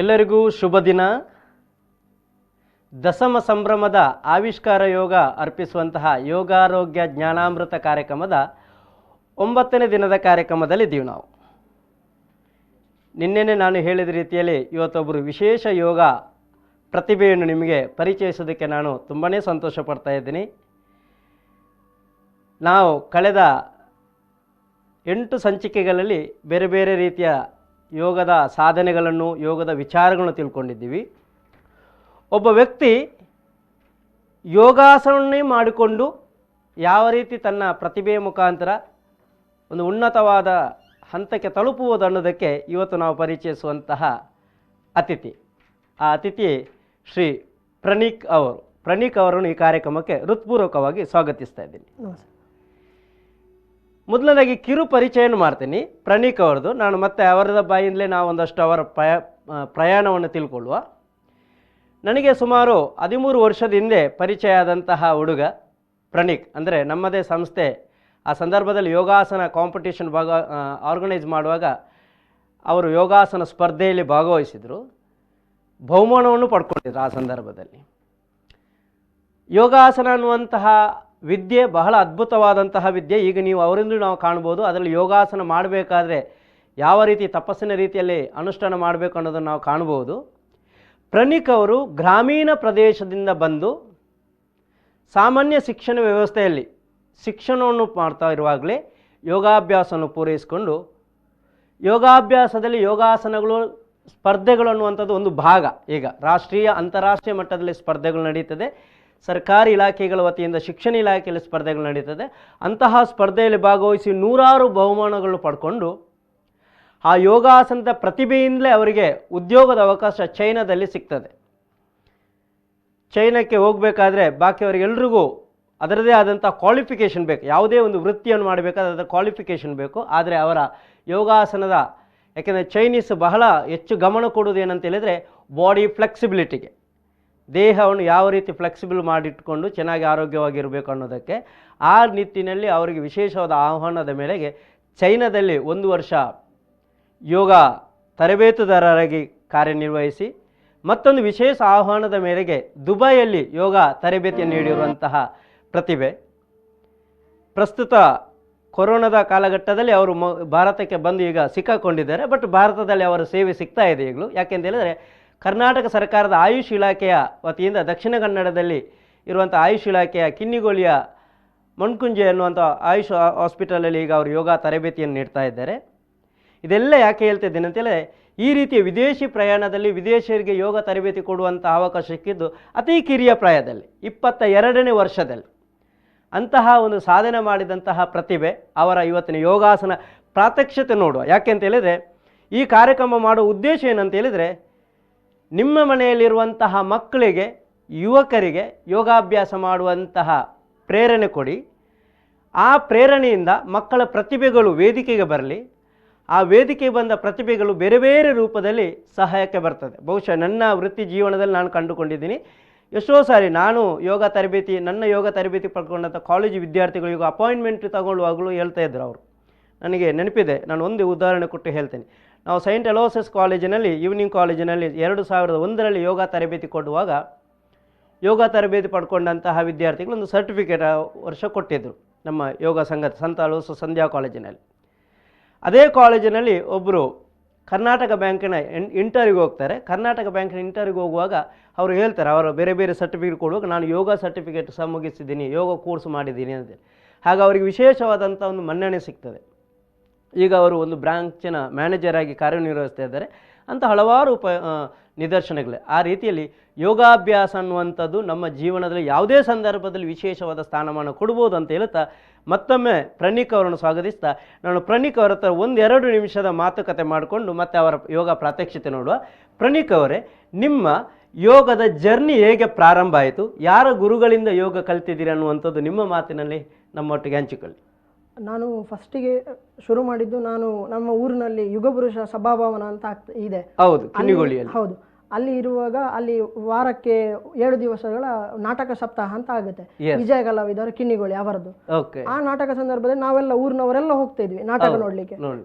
ಎಲ್ಲರಿಗೂ ಶುಭ ದಿನ. ದಶಮ ಸಂಭ್ರಮದ ಆವಿಷ್ಕಾರ ಯೋಗ ಅರ್ಪಿಸುವಂತಹ ಯೋಗಾರೋಗ್ಯ ಜ್ಞಾನಾಮೃತ ಕಾರ್ಯಕ್ರಮದ 9ನೇ ದಿನದ ಕಾರ್ಯಕ್ರಮದಲ್ಲಿದ್ದೀವಿ ನಾವು. ನಿನ್ನೆನೇ ನಾನು ಹೇಳಿದ ರೀತಿಯಲ್ಲಿ ಇವತ್ತೊಬ್ಬರು ವಿಶೇಷ ಯೋಗ ಪ್ರತಿಭೆಯನ್ನು ನಿಮಗೆ ಪರಿಚಯಿಸೋದಕ್ಕೆ ನಾನು ತುಂಬಾ ಸಂತೋಷ ಪಡ್ತಾ ಇದ್ದೀನಿ. ನಾವು ಕಳೆದ 8 ಸಂಚಿಕೆಗಳಲ್ಲಿ ಬೇರೆ ಬೇರೆ ರೀತಿಯ ಯೋಗದ ಸಾಧನೆಗಳನ್ನು, ಯೋಗದ ವಿಚಾರಗಳನ್ನು ತಿಳ್ಕೊಂಡಿದ್ದೀವಿ. ಒಬ್ಬ ವ್ಯಕ್ತಿ ಯೋಗಾಸನವನ್ನೇ ಮಾಡಿಕೊಂಡು ಯಾವ ರೀತಿ ತನ್ನ ಪ್ರತಿಭೆಯ ಮುಖಾಂತರ ಒಂದು ಉನ್ನತವಾದ ಹಂತಕ್ಕೆ ತಲುಪುವುದು ಅನ್ನೋದಕ್ಕೆ ಇವತ್ತು ನಾವು ಪರಿಚಯಿಸುವಂತಹ ಅತಿಥಿ. ಆ ಅತಿಥಿ ಶ್ರೀ ಪ್ರಣೀಕ್ ಅವರು. ಪ್ರಣೀಕ್ ಅವರನ್ನು ಈ ಕಾರ್ಯಕ್ರಮಕ್ಕೆ ಹೃತ್ಪೂರ್ವಕವಾಗಿ ಸ್ವಾಗತಿಸ್ತಾ ಇದ್ದೀನಿ. ಮೊದಲನೇದಾಗಿ ಕಿರು ಪರಿಚಯವನ್ನು ಮಾಡ್ತೀನಿ ಪ್ರಣೀಕ್ ಅವರದು. ನಾನು ಮತ್ತೆ ಅವರದ ಬಾಯಿಂದಲೇ ನಾವು ಒಂದಷ್ಟು ಅವರ ಪ್ರಯಾಣವನ್ನು ತಿಳ್ಕೊಳ್ಳುವ. ನನಗೆ ಸುಮಾರು 13 ವರ್ಷದ ಹಿಂದೆ ಪರಿಚಯ ಆದಂತಹ ಹುಡುಗ ಪ್ರಣೀಕ್. ಅಂದರೆ ನಮ್ಮದೇ ಸಂಸ್ಥೆ ಆ ಸಂದರ್ಭದಲ್ಲಿ ಯೋಗಾಸನ ಕಾಂಪಿಟೇಷನ್ ಆರ್ಗನೈಸ್ ಮಾಡುವಾಗ ಅವರು ಯೋಗಾಸನ ಸ್ಪರ್ಧೆಯಲ್ಲಿ ಭಾಗವಹಿಸಿದರು, ಬಹುಮಾನವನ್ನು ಪಡ್ಕೊಂಡಿದ್ರು. ಆ ಸಂದರ್ಭದಲ್ಲಿ ಯೋಗಾಸನ ಅನ್ನುವಂತಹ ವಿದ್ಯೆ ಬಹಳ ಅದ್ಭುತವಾದಂತಹ ವಿದ್ಯೆ. ಈಗ ನೀವು ಅವರಿಂದ ನಾವು ಕಾಣ್ಬೋದು. ಅದರಲ್ಲಿ ಯೋಗಾಸನ ಮಾಡಬೇಕಾದ್ರೆ ಯಾವ ರೀತಿ ತಪಸ್ಸಿನ ರೀತಿಯಲ್ಲಿ ಅನುಷ್ಠಾನ ಮಾಡಬೇಕು ಅನ್ನೋದನ್ನು ನಾವು ಕಾಣ್ಬೋದು. ಪ್ರಣೀಕ್ ಅವರು ಗ್ರಾಮೀಣ ಪ್ರದೇಶದಿಂದ ಬಂದು ಸಾಮಾನ್ಯ ಶಿಕ್ಷಣ ವ್ಯವಸ್ಥೆಯಲ್ಲಿ ಶಿಕ್ಷಣವನ್ನು ಮಾಡ್ತಾ ಇರುವಾಗಲೇ ಯೋಗಾಭ್ಯಾಸವನ್ನು ಪೂರೈಸಿಕೊಂಡು ಯೋಗಾಭ್ಯಾಸದಲ್ಲಿ ಯೋಗಾಸನಗಳು ಸ್ಪರ್ಧೆಗಳು ಅನ್ನುವಂಥದ್ದು ಒಂದು ಭಾಗ. ಈಗ ರಾಷ್ಟ್ರೀಯ ಅಂತಾರಾಷ್ಟ್ರೀಯ ಮಟ್ಟದಲ್ಲಿ ಸ್ಪರ್ಧೆಗಳು ನಡೀತದೆ. ಸರ್ಕಾರಿ ಇಲಾಖೆಗಳ ವತಿಯಿಂದ ಶಿಕ್ಷಣ ಇಲಾಖೆಯಲ್ಲಿ ಸ್ಪರ್ಧೆಗಳು ನಡೀತದೆ. ಅಂತಹ ಸ್ಪರ್ಧೆಯಲ್ಲಿ ಭಾಗವಹಿಸಿ ನೂರಾರು ಬಹುಮಾನಗಳು ಪಡ್ಕೊಂಡು ಆ ಯೋಗಾಸನದ ಪ್ರತಿಭೆಯಿಂದಲೇ ಅವರಿಗೆ ಉದ್ಯೋಗದ ಅವಕಾಶ ಚೈನಾದಲ್ಲಿ ಸಿಗ್ತದೆ. ಚೈನಾಕ್ಕೆ ಹೋಗಬೇಕಾದ್ರೆ ಬಾಕಿಯವರಿಗೆಲ್ರಿಗೂ ಅದರದೇ ಆದಂಥ ಕ್ವಾಲಿಫಿಕೇಷನ್ ಬೇಕು. ಯಾವುದೇ ಒಂದು ವೃತ್ತಿಯನ್ನು ಮಾಡಬೇಕಾದ್ರೆ ಅದರ ಕ್ವಾಲಿಫಿಕೇಷನ್ ಬೇಕು. ಆದರೆ ಅವರ ಯೋಗಾಸನದ, ಯಾಕೆಂದರೆ ಚೈನೀಸ್ ಬಹಳ ಹೆಚ್ಚು ಗಮನ ಕೊಡುವುದು ಏನಂತ ಹೇಳಿದರೆ ಬಾಡಿ ಫ್ಲೆಕ್ಸಿಬಿಲಿಟಿಗೆ, ದೇಹವನ್ನು ಯಾವ ರೀತಿ ಫ್ಲೆಕ್ಸಿಬಲ್ ಮಾಡಿಟ್ಕೊಂಡು ಚೆನ್ನಾಗಿ ಆರೋಗ್ಯವಾಗಿರಬೇಕು ಅನ್ನೋದಕ್ಕೆ. ಆ ನಿಟ್ಟಿನಲ್ಲಿ ಅವರಿಗೆ ವಿಶೇಷವಾದ ಆಹ್ವಾನದ ಮೇರೆಗೆ ಚೈನಾದಲ್ಲಿ 1 ವರ್ಷ ಯೋಗ ತರಬೇತುದಾರರಾಗಿ ಕಾರ್ಯನಿರ್ವಹಿಸಿ, ಮತ್ತೊಂದು ವಿಶೇಷ ಆಹ್ವಾನದ ಮೇರೆಗೆ ದುಬೈಯಲ್ಲಿ ಯೋಗ ತರಬೇತಿಯನ್ನು ನೀಡಿರುವಂತಹ ಪ್ರತಿಭೆ. ಪ್ರಸ್ತುತ ಕೊರೋನಾದ ಕಾಲಘಟ್ಟದಲ್ಲಿ ಅವರು ಭಾರತಕ್ಕೆ ಬಂದು ಈಗ ಸಿಕ್ಕಾಕೊಂಡಿದ್ದಾರೆ. ಬಟ್ ಭಾರತದಲ್ಲಿ ಅವರ ಸೇವೆ ಸಿಗ್ತಾ ಇದೆ ಈಗಲೂ. ಯಾಕೆಂತ ಹೇಳಿದರೆ ಕರ್ನಾಟಕ ಸರ್ಕಾರದ ಆಯುಷ್ ಇಲಾಖೆಯ ವತಿಯಿಂದ ದಕ್ಷಿಣ ಕನ್ನಡದಲ್ಲಿ ಇರುವಂಥ ಆಯುಷ್ ಇಲಾಖೆಯ ಕಿನ್ನಿಗೋಳಿಯ ಮಣ್ಕುಂಜೆ ಅನ್ನುವಂಥ ಆಯುಷ್ ಹಾಸ್ಪಿಟಲಲ್ಲಿ ಈಗ ಅವರು ಯೋಗ ತರಬೇತಿಯನ್ನು ನೀಡ್ತಾ ಇದ್ದಾರೆ. ಇದೆಲ್ಲ ಯಾಕೆ ಹೇಳ್ತಾ ಇದ್ದೇನೆ ಅಂತೇಳಿದ್ರೆ, ಈ ರೀತಿಯ ವಿದೇಶಿ ಪ್ರಯಾಣದಲ್ಲಿ ವಿದೇಶಿಯರಿಗೆ ಯೋಗ ತರಬೇತಿ ಕೊಡುವಂಥ ಅವಕಾಶ ಸಿಕ್ಕಿದ್ದು ಅತಿ ಕಿರಿಯ ಪ್ರಾಯದಲ್ಲಿ, 22ನೇ ವರ್ಷದಲ್ಲಿ. ಅಂತಹ ಒಂದು ಸಾಧನೆ ಮಾಡಿದಂತಹ ಪ್ರತಿಭೆ ಅವರ ಇವತ್ತಿನ ಯೋಗಾಸನ ಪ್ರಾತ್ಯಕ್ಷತೆ ನೋಡುವ. ಯಾಕೆ ಅಂತ ಹೇಳಿದರೆ, ಈ ಕಾರ್ಯಕ್ರಮ ಮಾಡುವ ಉದ್ದೇಶ ಏನಂತ ಹೇಳಿದರೆ, ನಿಮ್ಮ ಮನೆಯಲ್ಲಿರುವಂತಹ ಮಕ್ಕಳಿಗೆ, ಯುವಕರಿಗೆ ಯೋಗಾಭ್ಯಾಸ ಮಾಡುವಂತಹ ಪ್ರೇರಣೆ ಕೊಡಿ. ಆ ಪ್ರೇರಣೆಯಿಂದ ಮಕ್ಕಳ ಪ್ರತಿಭೆಗಳು ವೇದಿಕೆಗೆ ಬರಲಿ. ಆ ವೇದಿಕೆಗೆ ಬಂದ ಪ್ರತಿಭೆಗಳು ಬೇರೆ ಬೇರೆ ರೂಪದಲ್ಲಿ ಸಹಾಯಕ್ಕೆ ಬರ್ತದೆ. ಬಹುಶಃ ನನ್ನ ವೃತ್ತಿ ಜೀವನದಲ್ಲಿ ನಾನು ಕಂಡುಕೊಂಡಿದ್ದೀನಿ. ಎಷ್ಟೋ ಸಾರಿ ನಾನು ನನ್ನ ಯೋಗ ತರಬೇತಿ ಪಡ್ಕೊಂಡಂಥ ಕಾಲೇಜು ವಿದ್ಯಾರ್ಥಿಗಳು ಈಗ ಅಪಾಯಿಂಟ್ಮೆಂಟ್ ತಗೊಳ್ಳುವಾಗಲೂ ಹೇಳ್ತಾ ಇದ್ರು ಅವರು. ನನಗೆ ನೆನಪಿದೆ, ನಾನು ಒಂದು ಉದಾಹರಣೆ ಕೊಟ್ಟು ಹೇಳ್ತೇನೆ. ನಾವು ಸೈಂಟ್ ಅಲೋಸಿಸ್ ಕಾಲೇಜಿನಲ್ಲಿ, ಈವ್ನಿಂಗ್ ಕಾಲೇಜಿನಲ್ಲಿ 2001ರಲ್ಲಿ ಯೋಗ ತರಬೇತಿ ಕೊಡುವಾಗ ಯೋಗ ತರಬೇತಿ ಪಡ್ಕೊಂಡಂತಹ ವಿದ್ಯಾರ್ಥಿಗಳು ಒಂದು ಸರ್ಟಿಫಿಕೇಟ್ ವರ್ಷ ಕೊಟ್ಟಿದ್ದರು ನಮ್ಮ ಯೋಗ ಸಂಘ ಸಂತ ಅಲೋಸಿಸ್ ಸಂಧ್ಯಾ ಕಾಲೇಜಿನಲ್ಲಿ. ಅದೇ ಕಾಲೇಜಿನಲ್ಲಿ ಒಬ್ಬರು ಕರ್ನಾಟಕ ಬ್ಯಾಂಕಿನ ಇಂಟರ್ವ್ಯೂಗೆ ಹೋಗ್ತಾರೆ. ಕರ್ನಾಟಕ ಬ್ಯಾಂಕಿನ ಇಂಟರ್ವ್ಯೂಗೆ ಹೋಗುವಾಗ ಅವರು ಹೇಳ್ತಾರೆ, ಅವರು ಬೇರೆ ಬೇರೆ ಸರ್ಟಿಫಿಕೇಟ್ ಕೊಡುವಾಗ ನಾನು ಯೋಗ ಸರ್ಟಿಫಿಕೇಟ್ ಸಹ ಮುಗಿಸಿದ್ದೀನಿ, ಯೋಗ ಕೋರ್ಸ್ ಮಾಡಿದ್ದೀನಿ ಅಂತ. ಹಾಗೆ ಅವರಿಗೆ ವಿಶೇಷವಾದಂಥ ಒಂದು ಮನ್ನಣೆ ಸಿಗ್ತದೆ. ಈಗ ಅವರು ಒಂದು ಬ್ರಾಂಚಿನ ಮ್ಯಾನೇಜರ್ ಆಗಿ ಕಾರ್ಯನಿರ್ವಹಿಸ್ತಾ ಇದ್ದಾರೆ ಅಂತ ಹಲವಾರು ನಿದರ್ಶನಗಳೇ. ಆ ರೀತಿಯಲ್ಲಿ ಯೋಗಾಭ್ಯಾಸ ಅನ್ನುವಂಥದ್ದು ನಮ್ಮ ಜೀವನದಲ್ಲಿ ಯಾವುದೇ ಸಂದರ್ಭದಲ್ಲಿ ವಿಶೇಷವಾದ ಸ್ಥಾನಮಾನ ಕೊಡ್ಬೋದು ಅಂತ ಹೇಳ್ತಾ ಮತ್ತೊಮ್ಮೆ ಪ್ರಣೀಕ್ ಅವರನ್ನು ಸ್ವಾಗತಿಸ್ತಾ, ನಾನು ಪ್ರಣೀಕ್ ಅವರ ಹತ್ರ 1-2 ನಿಮಿಷದ ಮಾತುಕತೆ ಮಾಡಿಕೊಂಡು ಮತ್ತೆ ಅವರ ಯೋಗ ಪ್ರಾತ್ಯಕ್ಷಿತೆ ನೋಡುವ. ಪ್ರಣೀಕ್ ಅವರೇ, ನಿಮ್ಮ ಯೋಗದ ಜರ್ನಿ ಹೇಗೆ ಪ್ರಾರಂಭ ಆಯಿತು? ಯಾರ ಗುರುಗಳಿಂದ ಯೋಗ ಕಲ್ತಿದ್ದೀರಿ ಅನ್ನುವಂಥದ್ದು ನಿಮ್ಮ ಮಾತಿನಲ್ಲಿ ನಮ್ಮೊಟ್ಟಿಗೆ ಹಂಚಿಕೊಳ್ಳಿ. ನಾನು ಫಸ್ಟಿಗೆ ಶುರು ಮಾಡಿದ್ದು, ನಾನು ನಮ್ಮ ಊರಿನಲ್ಲಿ ಯುಗಪುರುಷ ಸಭಾಭವನ ಅಂತ ಇದೆ, ಹೌದು, ಕಿನ್ನಿಗೋಳಿಯಲ್ಲಿ. ಹೌದು, ಅಲ್ಲಿ ಇರುವಾಗ ಅಲ್ಲಿ ವಾರಕ್ಕೆ 7 ದಿವಸಗಳ ನಾಟಕ ಸಪ್ತಾಹ ಅಂತ ಆಗುತ್ತೆ. Yes. ವಿಜಯ ಕಲಾವಿದರ ಕಿನ್ನಿಗೋಳಿ ಅವರದ್ದು. ಓಕೆ ಆ ನಾಟಕ ಸಂದರ್ಭದಲ್ಲಿ ನಾವೆಲ್ಲ ಊರಿನವರೆಲ್ಲ ಹೋಗ್ತಾ ಇದ್ವಿ ನಾಟಕ ನೋಡ್ಲಿಕ್ಕೆ. ನೋಡಿ.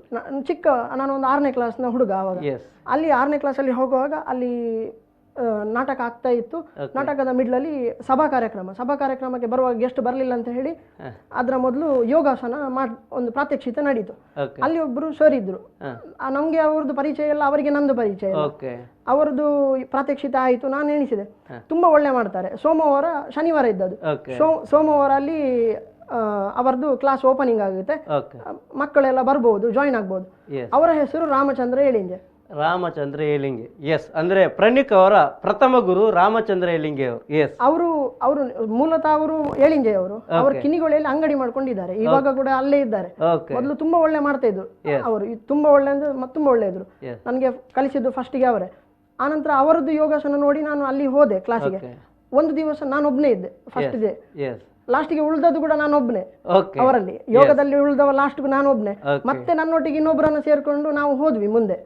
ಚಿಕ್ಕ ನಾನು ಒಂದು 6ನೇ ಕ್ಲಾಸ್ನ ಹುಡುಗ ಅವಾಗ. ಎಸ್ ಅಲ್ಲಿ 6ನೇ ಕ್ಲಾಸಲ್ಲಿ ಹೋಗುವಾಗ ಅಲ್ಲಿ ನಾಟಕ ಆಗ್ತಾ ಇತ್ತು. ನಾಟಕದ ಮಿಡ್ಲಲ್ಲಿ ಸಭಾ ಕಾರ್ಯಕ್ರಮಕ್ಕೆ ಬರುವಾಗ ಗೆಸ್ಟ್ ಬರಲಿಲ್ಲ ಅಂತ ಹೇಳಿ ಅದರ ಮೊದಲು ಯೋಗಾಸನ ಒಂದು ಪ್ರಾತ್ಯಕ್ಷಿತೆ ನಡೀತು. ಅಲ್ಲಿ ಒಬ್ರು ಸರ್ ಇದ್ರು. ನಮ್ಗೆ ಅವ್ರದ್ದು ಪರಿಚಯ ಇಲ್ಲ, ಅವರಿಗೆ ನಂದು ಪರಿಚಯ ಇಲ್ಲ. ಓಕೆ ಅವರದ್ದು ಪ್ರಾತ್ಯಕ್ಷಿತೆ ಆಯಿತು. ನಾನು ಎಣಿಸಿದೆ ತುಂಬಾ ಒಳ್ಳೆ ಮಾಡ್ತಾರೆ. ಶನಿವಾರ ಇದ್ದದ್ದು. ಸೋಮವಾರ ಅಲ್ಲಿ ಅವರದ್ದು ಕ್ಲಾಸ್ ಓಪನಿಂಗ್ ಆಗುತ್ತೆ, ಮಕ್ಕಳೆಲ್ಲ ಬರ್ಬೋದು, ಜಾಯಿನ್ ಆಗ್ಬೋದು. ಅವರ ಹೆಸರು ರಾಮಚಂದ್ರ ಏಳಿಂಜೆ. ರಾಮಚಂದ್ರ ಏಳಿಂಗೆ. ಎಸ್, ಅಂದ್ರೆ ಪ್ರಣೀಕ್ ಅವರ ಪ್ರಥಮ ಗುರು ರಾಮಚಂದ್ರ ಏಳಿಂಗೆ ಅವರು. ಎಸ್, ಅವರು ಮೂಲತಃ ಅವರು ಏಳಿಂಜೆ ಅವರು. ಅವರು ಕಿನ್ನಿಗೋಳಿಯಲ್ಲಿ ಅಂಗಡಿ ಮಾಡ್ಕೊಂಡಿದ್ದಾರೆ, ಇವಾಗ ಕೂಡ ಅಲ್ಲೇ ಇದ್ದಾರೆ. ಮೊದಲು ತುಂಬಾ ಒಳ್ಳೆ ಮಾಡ್ತಾ ಇದ್ರು ಅವರು, ತುಂಬಾ ಒಳ್ಳೆ ಅಂದ್ರೆ ತುಂಬಾ ಒಳ್ಳೆ ಇದ್ರು. ನನಗೆ ಕಲಿಸಿದ್ದು ಫಸ್ಟಿಗೆ ಅವರೇ. ಆನಂತರ ಅವರದ್ದು ಯೋಗಾಸನ ನೋಡಿ ನಾನು ಅಲ್ಲಿ ಹೋದೆ ಕ್ಲಾಸಿಗೆ. ಒಂದು ದಿವಸ ನಾನೊಬ್ನೇ ಇದ್ದೆ ಫಸ್ಟ್ ಡೇ. ಲಾಸ್ಟ್ಗೆ ಉಳ್ದದ್ದು ಕೂಡ ನಾನೊಬ್ನೇ ಅವರಲ್ಲಿ, ಯೋಗದಲ್ಲಿ ಉಳಿದವ ಲಾಸ್ಟ್ಗೂ ನಾನೊಬ್ನೇ. ಮತ್ತೆ ನನ್ನೊಟ್ಟಿಗೆ ಇನ್ನೊಬ್ಬರನ್ನ ಸೇರ್ಕೊಂಡು ನಾವು ಹೋದ್ವಿ ಮುಂದೆ.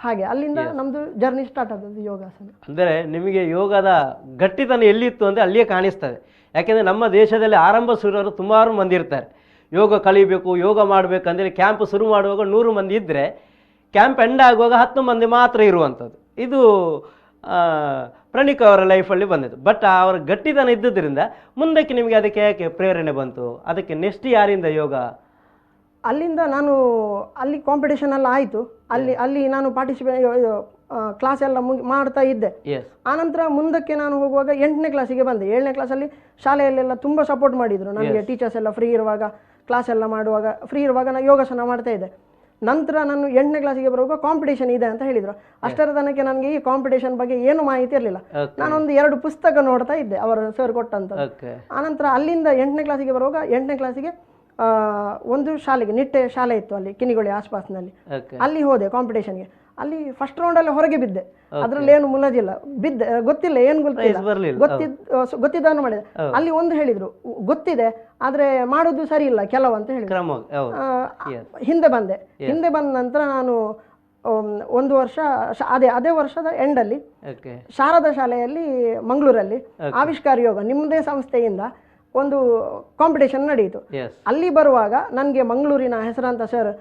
ಹಾಗೆ ಅಲ್ಲಿಂದ ನಮ್ದು ಜರ್ನಿ ಸ್ಟಾರ್ಟ್ ಆದದ್ದು ಯೋಗಾಸನ. ಅಂದರೆ ನಿಮಗೆ ಯೋಗದ ಗಟ್ಟಿತನ ಎಲ್ಲಿತ್ತು ಅಂದರೆ ಅಲ್ಲಿಯೇ ಕಾಣಿಸ್ತದೆ. ಯಾಕೆಂದರೆ ನಮ್ಮ ದೇಶದಲ್ಲಿ ಆರಂಭ ಶುರುವರು ಸುಮಾರು ಮಂದಿ ಇರ್ತಾರೆ. ಯೋಗ ಕಲಿಬೇಕು, ಯೋಗ ಮಾಡಬೇಕಂದ್ರೆ ಕ್ಯಾಂಪ್ ಶುರು ಮಾಡುವಾಗ 100 ಮಂದಿ ಇದ್ದರೆ ಕ್ಯಾಂಪ್ ಎಂಡ್ ಆಗುವಾಗ 10 ಮಂದಿ ಮಾತ್ರ ಇರುವಂಥದ್ದು. ಇದು ಪ್ರಣೀಕ್ ಅವರ ಲೈಫಲ್ಲಿ ಬಂದಿದ್ದು. ಬಟ್ ಅವರ ಗಟ್ಟಿತನ ಇದ್ದುದರಿಂದ ಮುಂದಕ್ಕೆ ನಿಮಗೆ ಅದಕ್ಕೆ ಯಾಕೆ ಪ್ರೇರಣೆ ಬಂತು? ಅದಕ್ಕೆ ನೆಕ್ಸ್ಟ್ ಯಾರಿಂದ ಯೋಗ? ಅಲ್ಲಿಂದ ನಾನು ಅಲ್ಲಿ ಕಾಂಪಿಟೇಷನ್ ಎಲ್ಲ ಆಯಿತು. ಅಲ್ಲಿ ನಾನು ಕ್ಲಾಸ್ ಎಲ್ಲ ಮಾಡ್ತಾ ಇದ್ದೆ. ಆನಂತರ ಮುಂದಕ್ಕೆ ನಾನು ಹೋಗುವಾಗ 8ನೇ ಕ್ಲಾಸಿಗೆ ಬಂದೆ. 7ನೇ ಕ್ಲಾಸಲ್ಲಿ ಶಾಲೆಯಲ್ಲೆಲ್ಲ ತುಂಬ ಸಪೋರ್ಟ್ ಮಾಡಿದರು ನನಗೆ. ಟೀಚರ್ಸ್ ಎಲ್ಲ ಫ್ರೀ ಇರುವಾಗ, ಕ್ಲಾಸ್ ಎಲ್ಲ ಮಾಡುವಾಗ ಫ್ರೀ ಇರುವಾಗ ನಾನು ಯೋಗಾಸನ ಮಾಡ್ತಾ ಇದ್ದೆ. ನಂತರ ನಾನು 8ನೇ ಕ್ಲಾಸಿಗೆ ಬರುವಾಗ ಕಾಂಪಿಟೇಷನ್ ಇದೆ ಅಂತ ಹೇಳಿದರು. ಅಷ್ಟರ ತನಕ ನನಗೆ ಈ ಕಾಂಪಿಟೇಷನ್ ಬಗ್ಗೆ ಏನು ಮಾಹಿತಿ ಇರಲಿಲ್ಲ. ನಾನೊಂದು 2 ಪುಸ್ತಕ ನೋಡ್ತಾ ಇದ್ದೆ ಅವರು ಸರ್ ಕೊಟ್ಟಂತ. ಆನಂತರ ಅಲ್ಲಿಂದ 8ನೇ ಕ್ಲಾಸಿಗೆ ಬರುವಾಗ 8ನೇ ಕ್ಲಾಸಿಗೆ ಒಂದು ಶಾಲೆಗೆ, ನಿಟ್ಟೆ ಶಾಲೆ ಇತ್ತು ಅಲ್ಲಿ ಕಿನ್ನಿಗೋಳಿ ಆಸ್ಪಾಸ್ನಲ್ಲಿ. ಅಲ್ಲಿ ಹೋದೆ ಕಾಂಪಿಟೇಷನ್ಗೆ. ಅಲ್ಲಿ ಫಸ್ಟ್ ರೌಂಡಲ್ಲಿ ಹೊರಗೆ ಬಿದ್ದೆ. ಅದರಲ್ಲಿ ಏನು ಮುಲಾಜಿಲ್ಲ, ಬಿದ್ದೆ. ಗೊತ್ತಿಲ್ಲ, ಏನು ಗೊತ್ತಿದ್ದನ್ನು ಮಾಡಿದೆ. ಅಲ್ಲಿ ಒಂದು ಹೇಳಿದ್ರು, ಗೊತ್ತಿದೆ ಆದ್ರೆ ಮಾಡೋದು ಸರಿ ಇಲ್ಲ ಕೆಲವು ಅಂತ ಹೇಳಿದ್ರು. ಹಿಂದೆ ಬಂದ ನಂತರ ನಾನು 1 ವರ್ಷ ಅದೇ ವರ್ಷದ ಎಂಡಲ್ಲಿ ಶಾರದಾ ಶಾಲೆಯಲ್ಲಿ ಮಂಗಳೂರಲ್ಲಿ ಆವಿಷ್ಕಾರ ಯೋಗ ನಿಮ್ಮದೇ ಸಂಸ್ಥೆಯಿಂದ ಒಂದು ಕಾಂಪಿಟೇಷನ್ ನಡೆಯಿತು. ಅಲ್ಲಿ ಬರುವಾಗ ನನಗೆ ಮಂಗಳೂರಿನ ಹೆಸರಾಂತ ಸರ್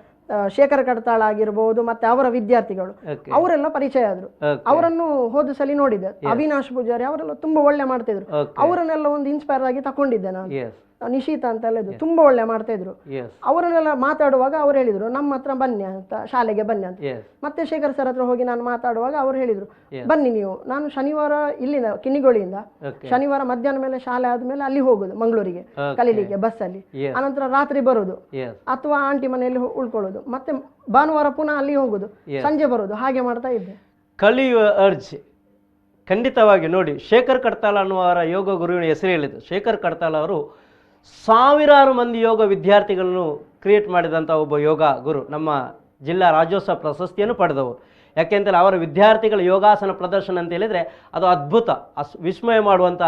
ಶೇಖರ್ ಕಡ್ತಾಳ ಆಗಿರ್ಬೋದು, ಮತ್ತೆ ಅವರ ವಿದ್ಯಾರ್ಥಿಗಳು ಅವರೆಲ್ಲ ಪರಿಚಯ ಆದ್ರು. ಅವರನ್ನು ಹೋದ ಸಲ ನೋಡಿದ್ದೆ. ಅವಿನಾಶ್ ಪೂಜಾರಿ ಅವರೆಲ್ಲ ತುಂಬಾ ಒಳ್ಳೆ ಮಾಡ್ತಿದ್ರು. ಅವರನ್ನೆಲ್ಲ ಒಂದು ಇನ್ಸ್ಪೈರ್ ಆಗಿ ತಕೊಂಡಿದ್ದೆ ನಾನು. ನಿಶೀತಾ ಅಂತ ಎಲ್ಲ ಇದ್ರು, ತುಂಬಾ ಒಳ್ಳೆ ಮಾಡ್ತಾ ಇದ್ರು. ಅವರನ್ನೆಲ್ಲ ಮಾತಾಡುವಾಗ ಅವ್ರು ಹೇಳಿದ್ರು, ನಮ್ಮ ಹತ್ರ ಬನ್ನಿ ಅಂತ, ಶಾಲೆಗೆ ಬನ್ನಿ ಅಂತ. ಮತ್ತೆ ಶೇಖರ್ ಸರ್ ಹತ್ರ ಹೋಗಿ ನಾನು ಮಾತಾಡುವಾಗ ಅವ್ರು ಹೇಳಿದ್ರು, ಬನ್ನಿ ನೀವು. ನಾನು ಶನಿವಾರ ಇಲ್ಲಿಂದ ಕಿನ್ನಿಗೋಳಿಯಿಂದ ಶನಿವಾರ ಮಧ್ಯಾಹ್ನ ಮೇಲೆ ಶಾಲೆ ಆದ್ಮೇಲೆ ಅಲ್ಲಿ ಹೋಗುದು ಮಂಗಳೂರಿಗೆ ಕಲೀಲಿಕ್ಕೆ ಬಸ್ಸಲ್ಲಿ. ಅನಂತರ ರಾತ್ರಿ ಬರುದು ಅಥವಾ ಆಂಟಿ ಮನೆಯಲ್ಲಿ ಉಳ್ಕೊಳ್ಳೋದು. ಮತ್ತೆ ಭಾನುವಾರ ಪುನಃ ಅಲ್ಲಿ ಹೋಗುದು, ಸಂಜೆ ಬರುದು. ಹಾಗೆ ಮಾಡ್ತಾ ಇದ್ದೆ. ಕಲಿಯುವ ಅರ್ಜಿ ಖಂಡಿತವಾಗಿ ನೋಡಿ. ಶೇಖರ್ ಕಡ್ತಾಳ ಅನ್ನುವರ ಯೋಗ ಗುರುವಿನ ಹೆಸರು ಹೇಳಿದ್ದು. ಶೇಖರ್ ಕಡ್ತಾಳ ಅವರು ಸಾವಿರಾರು ಮಂದಿ ಯೋಗ ವಿದ್ಯಾರ್ಥಿಗಳನ್ನು ಕ್ರಿಯೇಟ್ ಮಾಡಿದಂಥ ಒಬ್ಬ ಯೋಗ ಗುರು. ನಮ್ಮ ಜಿಲ್ಲಾ ರಾಜ್ಯೋತ್ಸವ ಪ್ರಶಸ್ತಿಯನ್ನು ಪಡೆದವರು. ಯಾಕೆಂತೇಳಿ ಅವರ ವಿದ್ಯಾರ್ಥಿಗಳ ಯೋಗಾಸನ ಪ್ರದರ್ಶನ ಅಂತ ಹೇಳಿದರೆ ಅದು ಅದ್ಭುತ, ವಿಸ್ಮಯ ಮಾಡುವಂಥ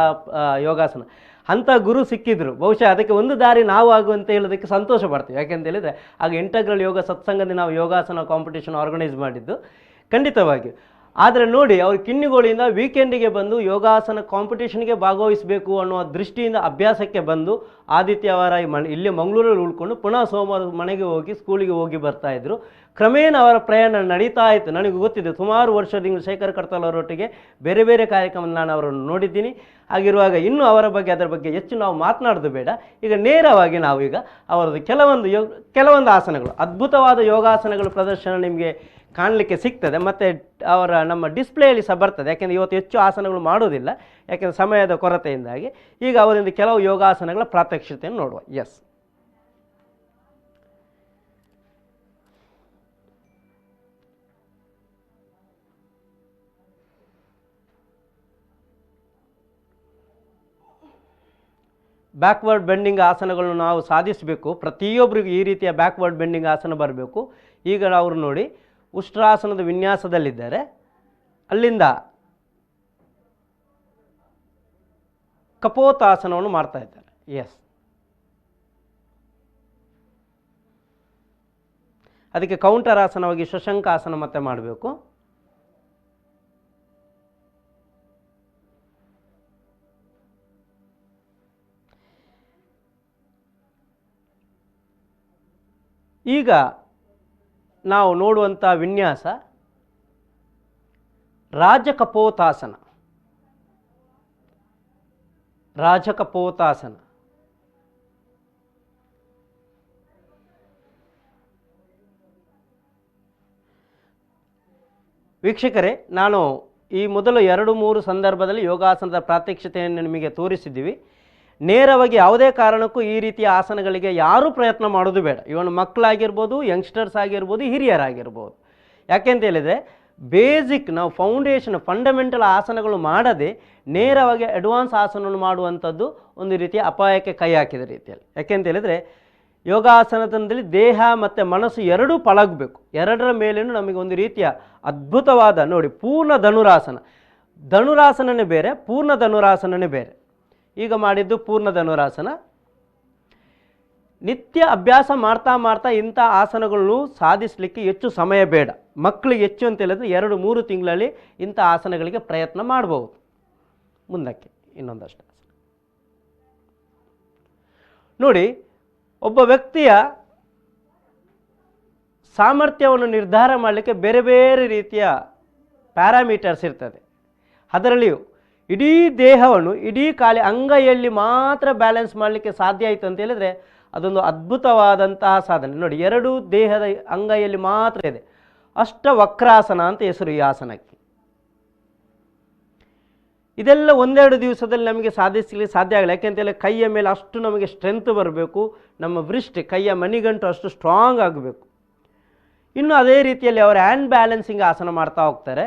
ಯೋಗಾಸನ. ಅಂಥ ಗುರು ಸಿಕ್ಕಿದ್ರು. ಬಹುಶಃ ಅದಕ್ಕೆ ಒಂದು ದಾರಿ ನಾವು ಆಗುವಂತ ಹೇಳೋದಕ್ಕೆ ಸಂತೋಷ ಪಡ್ತೀವಿ. ಯಾಕೆಂತ ಹೇಳಿದರೆ ಆಗ ಇಂಟಗ್ರಲ್ ಯೋಗ ಸತ್ಸಂಗದಲ್ಲಿ ನಾವು ಯೋಗಾಸನ ಕಾಂಪಿಟೇಷನ್ ಆರ್ಗನೈಸ್ ಮಾಡಿದ್ದು ಖಂಡಿತವಾಗಿ. ಆದರೆ ನೋಡಿ, ಅವರು ಕಿನ್ನಿಗೋಳಿಯಿಂದ ವೀಕೆಂಡಿಗೆ ಬಂದು ಯೋಗಾಸನ ಕಾಂಪಿಟೇಷನ್ಗೆ ಭಾಗವಹಿಸಬೇಕು ಅನ್ನುವ ದೃಷ್ಟಿಯಿಂದ ಅಭ್ಯಾಸಕ್ಕೆ ಬಂದು ಆದಿತ್ಯವಾರ ಇಲ್ಲಿ ಮಂಗಳೂರಲ್ಲಿ ಉಳ್ಕೊಂಡು ಪುನಃ ಸೋಮವಾರ ಮನೆಗೆ ಹೋಗಿ ಸ್ಕೂಲಿಗೆ ಹೋಗಿ ಬರ್ತಾಯಿದ್ರು. ಕ್ರಮೇಣ ಅವರ ಪ್ರಯಾಣ ನಡೀತಾ ಇತ್ತು. ನನಗೆ ಗೊತ್ತಿದೆ, ಸುಮಾರು ವರ್ಷದಿಂದ ಶೇಖರ್ ಕಡ್ತಾಳ್ ಅವರೊಟ್ಟಿಗೆ ಬೇರೆ ಬೇರೆ ಕಾರ್ಯಕ್ರಮ ನಾನು ಅವರನ್ನು ನೋಡಿದ್ದೀನಿ. ಹಾಗಿರುವಾಗ ಇನ್ನೂ ಅವರ ಬಗ್ಗೆ ಅದರ ಬಗ್ಗೆ ಹೆಚ್ಚು ನಾವು ಮಾತನಾಡೋದು ಬೇಡ. ಈಗ ನೇರವಾಗಿ ನಾವು ಈಗ ಅವರದ್ದು ಕೆಲವೊಂದು ಆಸನಗಳು, ಅದ್ಭುತವಾದ ಯೋಗಾಸನಗಳು ಪ್ರದರ್ಶನ ನಿಮಗೆ ಕಾಣಲಿಕ್ಕೆ ಸಿಗ್ತದೆ. ಮತ್ತು ಅವರ ನಮ್ಮ ಡಿಸ್ಪ್ಲೇಯಲ್ಲಿ ಸಹ ಬರ್ತದೆ. ಯಾಕೆಂದರೆ ಇವತ್ತು ಹೆಚ್ಚು ಆಸನಗಳು ಮಾಡೋದಿಲ್ಲ, ಯಾಕೆಂದರೆ ಸಮಯದ ಕೊರತೆಯಿಂದಾಗಿ. ಈಗ ಅವರಿಂದ ಕೆಲವು ಯೋಗಾಸನಗಳ ಪ್ರಾತ್ಯಕ್ಷಿತೆಯನ್ನು ನೋಡುವ. ಎಸ್, ಬ್ಯಾಕ್ವರ್ಡ್ ಬೆಂಡಿಂಗ್ ಆಸನಗಳನ್ನು ನಾವು ಸಾಧಿಸಬೇಕು. ಪ್ರತಿಯೊಬ್ಬರಿಗೂ ಈ ರೀತಿಯ ಬ್ಯಾಕ್ವರ್ಡ್ ಬೆಂಡಿಂಗ್ ಆಸನ ಬರಬೇಕು. ಈಗ ಅವರು ನೋಡಿ ಉಷ್ಟ್ರಾಸನದ ವಿನ್ಯಾಸದಲ್ಲಿದ್ದಾರೆ. ಅಲ್ಲಿಂದ ಕಪೋತಾಸನವನ್ನು ಮಾಡ್ತಾ ಇದ್ದಾರೆ. ಎಸ್, ಅದಕ್ಕೆ ಕೌಂಟರ್ ಆಸನವಾಗಿ ಶಶಂಕಾಸನ ಮತ್ತೆ ಮಾಡಬೇಕು. ಈಗ ನಾವು ನೋಡುವಂಥ ವಿನ್ಯಾಸ ರಾಜಕಪೋತಾಸನ. ರಾಜಕಪೋತಾಸನ ವೀಕ್ಷಕರೇ, ನಾನು ಈ ಮೊದಲು 2-3 ಸಂದರ್ಭದಲ್ಲಿ ಯೋಗಾಸನದ ಪ್ರಾತ್ಯಕ್ಷತೆಯನ್ನು ನಿಮಗೆ ತೋರಿಸಿದ್ದೀವಿ. ನೇರವಾಗಿ ಯಾವುದೇ ಕಾರಣಕ್ಕೂ ಈ ರೀತಿಯ ಆಸನಗಳಿಗೆ ಯಾರೂ ಪ್ರಯತ್ನ ಮಾಡೋದು ಬೇಡ. ಇವನು ಮಕ್ಕಳಾಗಿರ್ಬೋದು, ಯಂಗ್ಸ್ಟರ್ಸ್ ಆಗಿರ್ಬೋದು, ಹಿರಿಯರಾಗಿರ್ಬೋದು. ಯಾಕೆಂತ ಹೇಳಿದರೆ ಬೇಸಿಕ್ ನಾವು ಫಂಡಮೆಂಟಲ್ ಆಸನಗಳು ಮಾಡದೆ ನೇರವಾಗಿ ಅಡ್ವಾನ್ಸ್ ಆಸನವನ್ನು ಮಾಡುವಂಥದ್ದು ಒಂದು ರೀತಿಯ ಅಪಾಯಕ್ಕೆ ಕೈ ಹಾಕಿದ ರೀತಿಯಲ್ಲಿ. ಯಾಕೆಂತ ಹೇಳಿದರೆ ಯೋಗಾಸನದಲ್ಲಿ ದೇಹ ಮತ್ತು ಮನಸ್ಸು ಎರಡೂ ಪಳಗಬೇಕು. ಎರಡರ ಮೇಲೇನು ನಮಗೆ ಒಂದು ರೀತಿಯ ಅದ್ಭುತವಾದ ನೋಡಿ, ಪೂರ್ಣ ಧನುರಾಸನ. ಧನುರಾಸನನೇ ಬೇರೆ, ಪೂರ್ಣ ಧನುರಾಸನನೇ ಬೇರೆ. ಈಗ ಮಾಡಿದ್ದು ಪೂರ್ಣ ಧನುರಾಸನ. ನಿತ್ಯ ಅಭ್ಯಾಸ ಮಾಡ್ತಾ ಮಾಡ್ತಾ ಇಂಥ ಆಸನಗಳನ್ನು ಸಾಧಿಸಲಿಕ್ಕೆ ಹೆಚ್ಚು ಸಮಯ ಬೇಡ. ಮಕ್ಕಳಿಗೆ ಹೆಚ್ಚು ಅಂತ ಹೇಳಿದ್ರೆ 2-3 ತಿಂಗಳಲ್ಲಿ ಇಂಥ ಆಸನಗಳಿಗೆ ಪ್ರಯತ್ನ ಮಾಡಬಹುದು. ಮುಂದಕ್ಕೆ ಇನ್ನೊಂದಷ್ಟು ಆಸನ ನೋಡಿ. ಒಬ್ಬ ವ್ಯಕ್ತಿಯ ಸಾಮರ್ಥ್ಯವನ್ನು ನಿರ್ಧಾರ ಮಾಡಲಿಕ್ಕೆ ಬೇರೆ ಬೇರೆ ರೀತಿಯ ಪ್ಯಾರಾಮೀಟರ್ಸ್ ಇರ್ತದೆ. ಅದರಲ್ಲಿಯೂ ಇಡೀ ದೇಹವನ್ನು ಇಡೀ ಅಂಗೈಯಲ್ಲಿ ಮಾತ್ರ ಬ್ಯಾಲೆನ್ಸ್ ಮಾಡಲಿಕ್ಕೆ ಸಾಧ್ಯ ಆಯಿತು ಅಂತ ಹೇಳಿದರೆ ಅದೊಂದು ಅದ್ಭುತವಾದಂತಹ ಸಾಧನೆ. ನೋಡಿ, 2 ದೇಹದ ಅಂಗೈಯಲ್ಲಿ ಮಾತ್ರ ಇದೆ. ಅಷ್ಟವಕ್ರಾಸನ ಅಂತ ಹೆಸರು ಈ ಆಸನಕ್ಕೆ. ಇದೆಲ್ಲ 1-2 ದಿವಸದಲ್ಲಿ ನಮಗೆ ಸಾಧಿಸಲಿಕ್ಕೆ ಸಾಧ್ಯ ಆಗಲ್ಲ. ಯಾಕೆಂತೇಳಿ ಕೈಯ ಮೇಲೆ ಅಷ್ಟು ನಮಗೆ ಸ್ಟ್ರೆಂತ್ ಬರಬೇಕು. ನಮ್ಮ ವ್ರಿಸ್ಟ್, ಕೈಯ ಮಣಿಗಂಟು ಅಷ್ಟು ಸ್ಟ್ರಾಂಗ್ ಆಗಬೇಕು. ಇನ್ನು ಅದೇ ರೀತಿಯಲ್ಲಿ ಅವರು ಹ್ಯಾಂಡ್ ಬ್ಯಾಲೆನ್ಸಿಂಗ್ ಆಸನ ಮಾಡ್ತಾ ಹೋಗ್ತಾರೆ.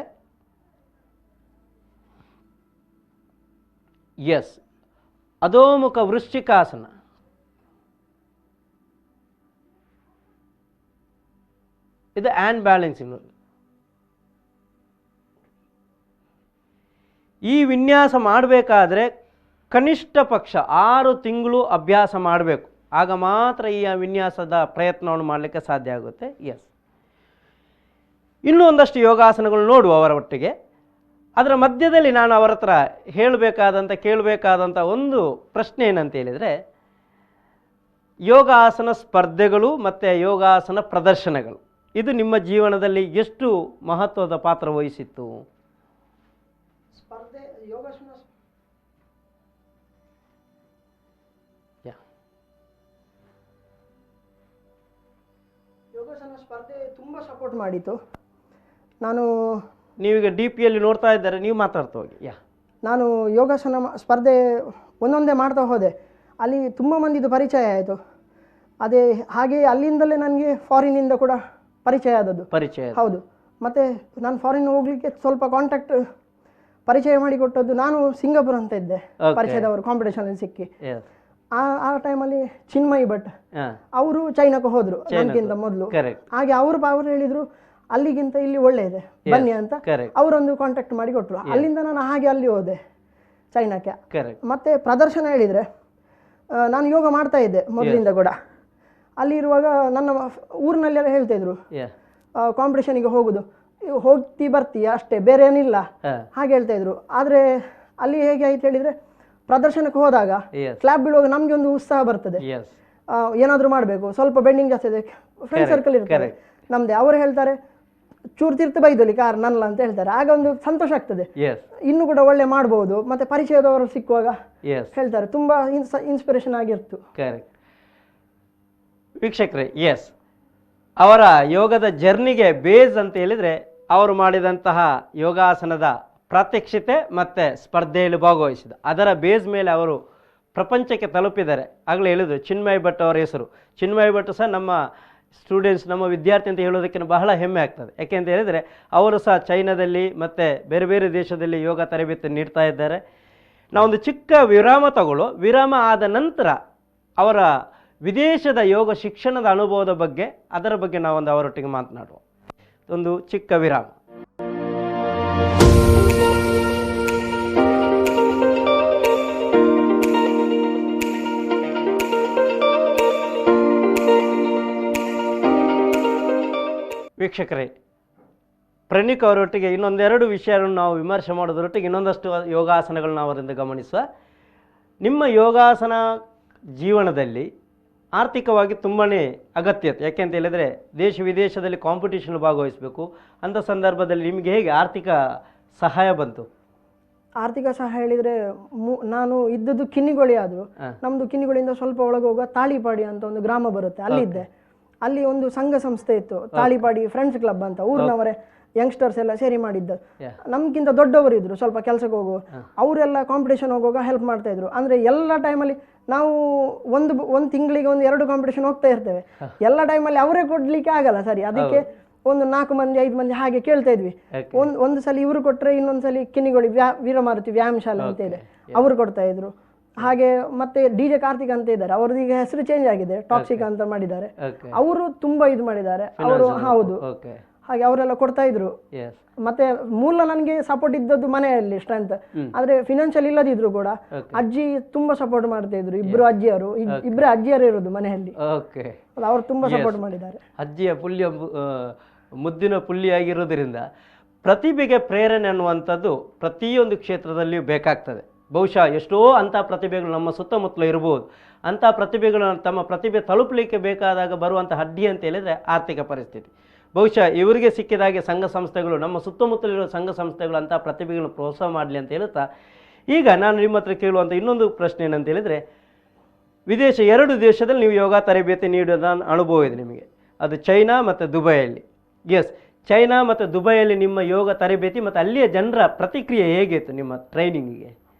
ಎಸ್, ಅಧೋಮುಖ ವೃಶ್ಚಿಕಾಸನ. ಇದು ಹ್ಯಾಂಡ್ ಬ್ಯಾಲೆನ್ಸಿಂಗ್. ಈ ವಿನ್ಯಾಸ ಮಾಡಬೇಕಾದ್ರೆ ಕನಿಷ್ಠ ಪಕ್ಷ 6 ತಿಂಗಳು ಅಭ್ಯಾಸ ಮಾಡಬೇಕು. ಆಗ ಮಾತ್ರ ಈ ವಿನ್ಯಾಸದ ಪ್ರಯತ್ನವನ್ನು ಮಾಡಲಿಕ್ಕೆ ಸಾಧ್ಯ ಆಗುತ್ತೆ. ಎಸ್, ಇನ್ನೂ ಒಂದಷ್ಟು ಯೋಗಾಸನಗಳು ನೋಡುವ ಅವರ ಒಟ್ಟಿಗೆ. ಅದರ ಮಧ್ಯದಲ್ಲಿ ನಾನು ಅವರ ಹತ್ರ ಕೇಳಬೇಕಾದಂಥ ಒಂದು ಪ್ರಶ್ನೆ ಏನಂತ ಹೇಳಿದರೆ, ಯೋಗಾಸನ ಸ್ಪರ್ಧೆಗಳು ಮತ್ತು ಯೋಗಾಸನ ಪ್ರದರ್ಶನಗಳು ಇದು ನಿಮ್ಮ ಜೀವನದಲ್ಲಿ ಎಷ್ಟು ಮಹತ್ವದ ಪಾತ್ರ ವಹಿಸಿತ್ತು? ಸ್ಪರ್ಧೆ, ಯೋಗಾಸನ ಸ್ಪರ್ಧೆ ತುಂಬ ಸಪೋರ್ಟ್ ಮಾಡಿತು. ನೀವೀಗ DPಯಲ್ಲಿ ನೋಡ್ತಾ ಇದ್ದಾರೆ, ನೀವು ಮಾತಾಡ್ತಾ ಹೋಗಿ. ನಾನು ಯೋಗಾಸನ ಸ್ಪರ್ಧೆ ಒಂದೊಂದೇ ಮಾಡ್ತಾ ಹೋದೆ. ಅಲ್ಲಿ ತುಂಬ ಮಂದಿದು ಪರಿಚಯ ಆಯಿತು. ಅದೇ ಹಾಗೆ ಅಲ್ಲಿಂದಲೇ ನನಗೆ ಫಾರಿನಿಂದ ಕೂಡ ಪರಿಚಯ ಆದದ್ದು. ಹೌದು. ಮತ್ತು ನಾನು ಫಾರಿನ್ ಹೋಗಲಿಕ್ಕೆ ಸ್ವಲ್ಪ ಪರಿಚಯ ಮಾಡಿಕೊಟ್ಟದ್ದು ನಾನು ಸಿಂಗಾಪುರ್ ಅಂತ ಇದ್ದೆ. ಪರಿಚಯದವರು ಕಾಂಪಿಟೇಷನಲ್ಲಿ ಸಿಕ್ಕಿ. ಆ ಟೈಮಲ್ಲಿ ಚಿನ್ಮಯಿ ಭಟ್ ಅವರು ಚೈನಾಕ್ಕೆ ಹೋದರು ನನಗಿಂತ ಮೊದಲು. ಹಾಗೆ ಅವರು ಹೇಳಿದರು ಅಲ್ಲಿಗಿಂತ ಇಲ್ಲಿ ಒಳ್ಳೆ ಇದೆ ಬನ್ನಿ ಅಂತ ಅವರೊಂದು ಕಾಂಟ್ಯಾಕ್ಟ್ ಮಾಡಿ ಕೊಟ್ಟರು. ಅಲ್ಲಿಂದ ನಾನು ಹಾಗೆ ಅಲ್ಲಿ ಹೋದೆ ಚೈನಾಕ್ಕೆ. ಮತ್ತೆ ಪ್ರದರ್ಶನ ಹೇಳಿದರೆ ನಾನು ಯೋಗ ಮಾಡ್ತಾ ಇದ್ದೆ ಮೊದಲಿಂದ ಕೂಡ. ಅಲ್ಲಿ ಇರುವಾಗ ನನ್ನ ಊರಿನಲ್ಲೆಲ್ಲ ಹೇಳ್ತಾಯಿದ್ರು ಕಾಂಪಿಟೇಷನಿಗೆ ಹೋಗ್ತಿ ಬರ್ತೀಯ ಅಷ್ಟೇ, ಬೇರೆ ಏನಿಲ್ಲ ಹಾಗೆ ಹೇಳ್ತಾಯಿದ್ರು. ಆದರೆ ಅಲ್ಲಿ ಹೇಗೆ ಆಯ್ತು ಹೇಳಿದರೆ ಪ್ರದರ್ಶನಕ್ಕೆ ಹೋದಾಗ ಕ್ಲಾಪ್ ಬೀಳುವಾಗ ನಮಗೆ ಒಂದು ಉತ್ಸಾಹ ಬರ್ತದೆ, ಏನಾದರೂ ಮಾಡಬೇಕು. ಸ್ವಲ್ಪ ಬೆಂಡಿಂಗ್ ಜಾಸ್ತಿ ಇದೆ, ಫ್ರೆಂಡ್ ಸರ್ಕಲ್ ಇರ್ತಾರೆ ನಮ್ಮದೇ. ಅವರು ಹೇಳ್ತಾರೆ ಚೂರು ತೀರ್ಥ ಬೈದಲಿ ಕಾರ್ ನನ್ನಲ್ಲ ಅಂತ ಹೇಳ್ತಾರೆ. ಆಗ ಒಂದು ಸಂತೋಷ ಆಗ್ತದೆ, ಇನ್ನೂ ಕೂಡ ಒಳ್ಳೆ ಮಾಡ್ಬೋದು. ಮತ್ತು ಪರಿಚಯದವರು ಸಿಕ್ಕುವಾಗ ಹೇಳ್ತಾರೆ, ತುಂಬ ಇನ್ಸ್ಪಿರೇಷನ್ ಆಗಿರ್ತು. ವೀಕ್ಷಕರೇ, ಅವರ ಯೋಗದ ಜರ್ನಿಗೆ ಬೇಸ್ ಅಂತ ಹೇಳಿದರೆ ಅವರು ಮಾಡಿದಂತಹ ಯೋಗಾಸನದ ಪ್ರಾತ್ಯಕ್ಷಿತೆ ಮತ್ತು ಸ್ಪರ್ಧೆಯಲ್ಲಿ ಭಾಗವಹಿಸಿದ ಅದರ ಬೇಸ್ ಮೇಲೆ ಅವರು ಪ್ರಪಂಚಕ್ಕೆ ತಲುಪಿದ್ದಾರೆ. ಆಗಲೇ ಹೇಳಿದ್ರು ಚಿನ್ಮಯ್ ಭಟ್ ಅವರ ಹೆಸರು. ಚಿನ್ಮಯ್ ಭಟ್ ಸಹ ನಮ್ಮ ಸ್ಟೂಡೆಂಟ್ಸ್, ನಮ್ಮ ವಿದ್ಯಾರ್ಥಿ ಅಂತ ಹೇಳೋದಕ್ಕೆ ಬಹಳ ಹೆಮ್ಮೆ ಆಗ್ತದೆ. ಯಾಕೆಂತ ಹೇಳಿದರೆ ಅವರು ಸಹ ಚೈನಾದಲ್ಲಿ ಮತ್ತು ಬೇರೆ ಬೇರೆ ದೇಶದಲ್ಲಿ ಯೋಗ ತರಬೇತಿ ನೀಡ್ತಾ ಇದ್ದಾರೆ. ನಾವೊಂದು ಚಿಕ್ಕ ವಿರಾಮ ಆದ ನಂತರ ಅವರ ವಿದೇಶದ ಯೋಗ ಶಿಕ್ಷಣದ ಅನುಭವದ ಬಗ್ಗೆ, ಅದರ ಬಗ್ಗೆ ನಾವೊಂದು ಅವರೊಟ್ಟಿಗೆ ಮಾತನಾಡುವ. ಒಂದು ಚಿಕ್ಕ ವಿರಾಮ. ವೀಕ್ಷಕರೇ, ಪ್ರಣೀಕ್ ಅವರೊಟ್ಟಿಗೆ ಇನ್ನೊಂದೆರಡು ವಿಷಯಗಳನ್ನು ನಾವು ವಿಮರ್ಶೆ ಮಾಡೋದರೊಟ್ಟಿಗೆ ಇನ್ನೊಂದಷ್ಟು ಯೋಗಾಸನಗಳನ್ನ ಅವರಿಂದ ಗಮನಿಸುವ. ನಿಮ್ಮ ಯೋಗಾಸನ ಜೀವನದಲ್ಲಿ ಆರ್ಥಿಕವಾಗಿ ತುಂಬಾ ಅಗತ್ಯತೆ. ಯಾಕೆಂತ ಹೇಳಿದರೆ ದೇಶ ವಿದೇಶದಲ್ಲಿ ಕಾಂಪಿಟೇಷನ್ ಭಾಗವಹಿಸಬೇಕು. ಅಂಥ ಸಂದರ್ಭದಲ್ಲಿ ನಿಮಗೆ ಹೇಗೆ ಆರ್ಥಿಕ ಸಹಾಯ ಬಂತು? ಆರ್ಥಿಕ ಸಹಾಯ ಹೇಳಿದರೆ ನಾನು ಇದ್ದದ್ದು ಕಿನ್ನಿಗೋಳಿ ಆದರೂ ನಮ್ಮದು ಕಿನ್ನಿಗೋಳಿಯಿಂದ ಸ್ವಲ್ಪ ಒಳಗೆ ಹೋಗುವ ತಾಳಿಪಾಡಿ ಅಂತ ಒಂದು ಗ್ರಾಮ ಬರುತ್ತೆ, ಅಲ್ಲಿದ್ದೆ. ಅಲ್ಲಿ ಒಂದು ಸಂಘ ಸಂಸ್ಥೆ ಇತ್ತು, ತಾಳಿಪಾಡಿ ಫ್ರೆಂಡ್ಸ್ ಕ್ಲಬ್ ಅಂತ, ಊರಿನವರೇ ಯಂಗ್ಸ್ಟರ್ಸ್ ಎಲ್ಲ ಸೇರಿ ಮಾಡಿದ್ದು. ನಮ್ಗಿಂತ ದೊಡ್ಡವರು ಇದ್ರು, ಸ್ವಲ್ಪ ಕೆಲಸಕ್ಕೆ ಹೋಗೋ, ಅವರೆಲ್ಲ ಕಾಂಪಿಟೇಷನ್ ಹೋಗುವಾಗ ಹೆಲ್ಪ್ ಮಾಡ್ತಾ ಇದ್ರು. ಅಂದರೆ ಎಲ್ಲ ಟೈಮಲ್ಲಿ ನಾವು ಒಂದು ತಿಂಗಳಿಗೆ 1-2 ಕಾಂಪಿಟೇಷನ್ ಹೋಗ್ತಾ ಇರ್ತೇವೆ. ಎಲ್ಲ ಟೈಮಲ್ಲಿ ಅವರೇ ಕೊಡ್ಲಿಕ್ಕೆ ಆಗಲ್ಲ ಸರಿ, ಅದಕ್ಕೆ ಒಂದು 4 ಮಂದಿ 5 ಮಂದಿ ಹಾಗೆ ಕೇಳ್ತಾ ಇದ್ವಿ. ಒಂದು ಸಲ ಇವರು ಕೊಟ್ಟರೆ ಇನ್ನೊಂದ್ಸಲಿ ಕಿನ್ನಿಗೋಳಿ ವೀರಮಾರುತಿ ವ್ಯಾಯಾಮ ಶಾಲೆ ಅಂತ ಇದೆ, ಅವರು ಕೊಡ್ತಾ ಇದ್ರು. ಹಾಗೆ ಮತ್ತೆ DJ ಕಾರ್ತಿಕ್ ಅಂತ ಇದ್ದಾರೆ, ಅವ್ರದ್ದು ಈಗ ಹೆಸರು ಚೇಂಜ್ ಆಗಿದೆ, ಟಾಕ್ಸಿಕ್ ಅಂತ ಮಾಡಿದ್ದಾರೆ. ಅವರು ತುಂಬಾ ಇದು ಮಾಡಿದ್ದಾರೆ ಅವರು. ಹೌದು, ಹಾಗೆ ಅವರೆಲ್ಲ ಕೊಡ್ತಾ ಇದ್ರು. ಮತ್ತೆ ಮೂಲ ನನಗೆ ಸಪೋರ್ಟ್ ಇದ್ದದ್ದು ಮನೆಯಲ್ಲಿ ಸ್ಟ್ರೆಂತ್, ಆದ್ರೆ ಫಿನಾನ್ಷಿಯಲ್ ಇಲ್ಲದಿದ್ರು ಕೂಡ ಅಜ್ಜಿ ತುಂಬಾ ಸಪೋರ್ಟ್ ಮಾಡ್ತಾ ಇದ್ರು. ಇಬ್ರು ಅಜ್ಜಿಯರು ಇರೋದು ಮನೆಯಲ್ಲಿ, ಅವರು ತುಂಬಾ ಸಪೋರ್ಟ್ ಮಾಡಿದ್ದಾರೆ. ಅಜ್ಜಿಯ ಪುಲ್ಯ ಮುದ್ದಿನ ಪುಲ್ಲಿಯಾಗಿರೋದ್ರಿಂದ ಪ್ರತಿಭೆಗೆ ಪ್ರೇರಣೆ ಅನ್ನುವಂಥದ್ದು ಪ್ರತಿಯೊಂದು ಕ್ಷೇತ್ರದಲ್ಲಿಯೂ ಬೇಕಾಗ್ತದೆ. ಬಹುಶಃ ಎಷ್ಟೋ ಅಂಥ ಪ್ರತಿಭೆಗಳು ನಮ್ಮ ಸುತ್ತಮುತ್ತಲು ಇರ್ಬೋದು. ಅಂಥ ಪ್ರತಿಭೆಗಳನ್ನು ತಮ್ಮ ಪ್ರತಿಭೆ ತಲುಪಲಿಕ್ಕೆ ಬೇಕಾದಾಗ ಬರುವಂಥ ಅಡ್ಡಿ ಅಂತ ಹೇಳಿದರೆ ಆರ್ಥಿಕ ಪರಿಸ್ಥಿತಿ. ಬಹುಶಃ ಇವರಿಗೆ ಸಿಕ್ಕಿದಾಗೆ ಸಂಘ ಸಂಸ್ಥೆಗಳು, ನಮ್ಮ ಸುತ್ತಮುತ್ತಲಿರುವ ಸಂಘ ಸಂಸ್ಥೆಗಳು ಅಂಥ ಪ್ರತಿಭೆಗಳನ್ನು ಪ್ರೋತ್ಸಾಹ ಮಾಡಲಿ ಅಂತ ಹೇಳುತ್ತಾ, ಈಗ ನಾನು ನಿಮ್ಮ ಹತ್ರ ಕೇಳುವಂಥ ಇನ್ನೊಂದು ಪ್ರಶ್ನೆ ಏನಂತ ಹೇಳಿದರೆ, ವಿದೇಶ 2 ದೇಶದಲ್ಲಿ ನೀವು ಯೋಗ ತರಬೇತಿ ನೀಡೋದ ಅನುಭವ ಇದೆ ನಿಮಗೆ, ಅದು ಚೈನಾ ಮತ್ತು ದುಬೈಯಲ್ಲಿ. ಎಸ್, ಚೈನಾ ಮತ್ತು ದುಬೈಯಲ್ಲಿ ನಿಮ್ಮ ಯೋಗ ತರಬೇತಿ ಮತ್ತು ಅಲ್ಲಿಯ ಜನರ ಪ್ರತಿಕ್ರಿಯೆ ಹೇಗಿತ್ತು ನಿಮ್ಮ ಟ್ರೈನಿಂಗಿಗೆ?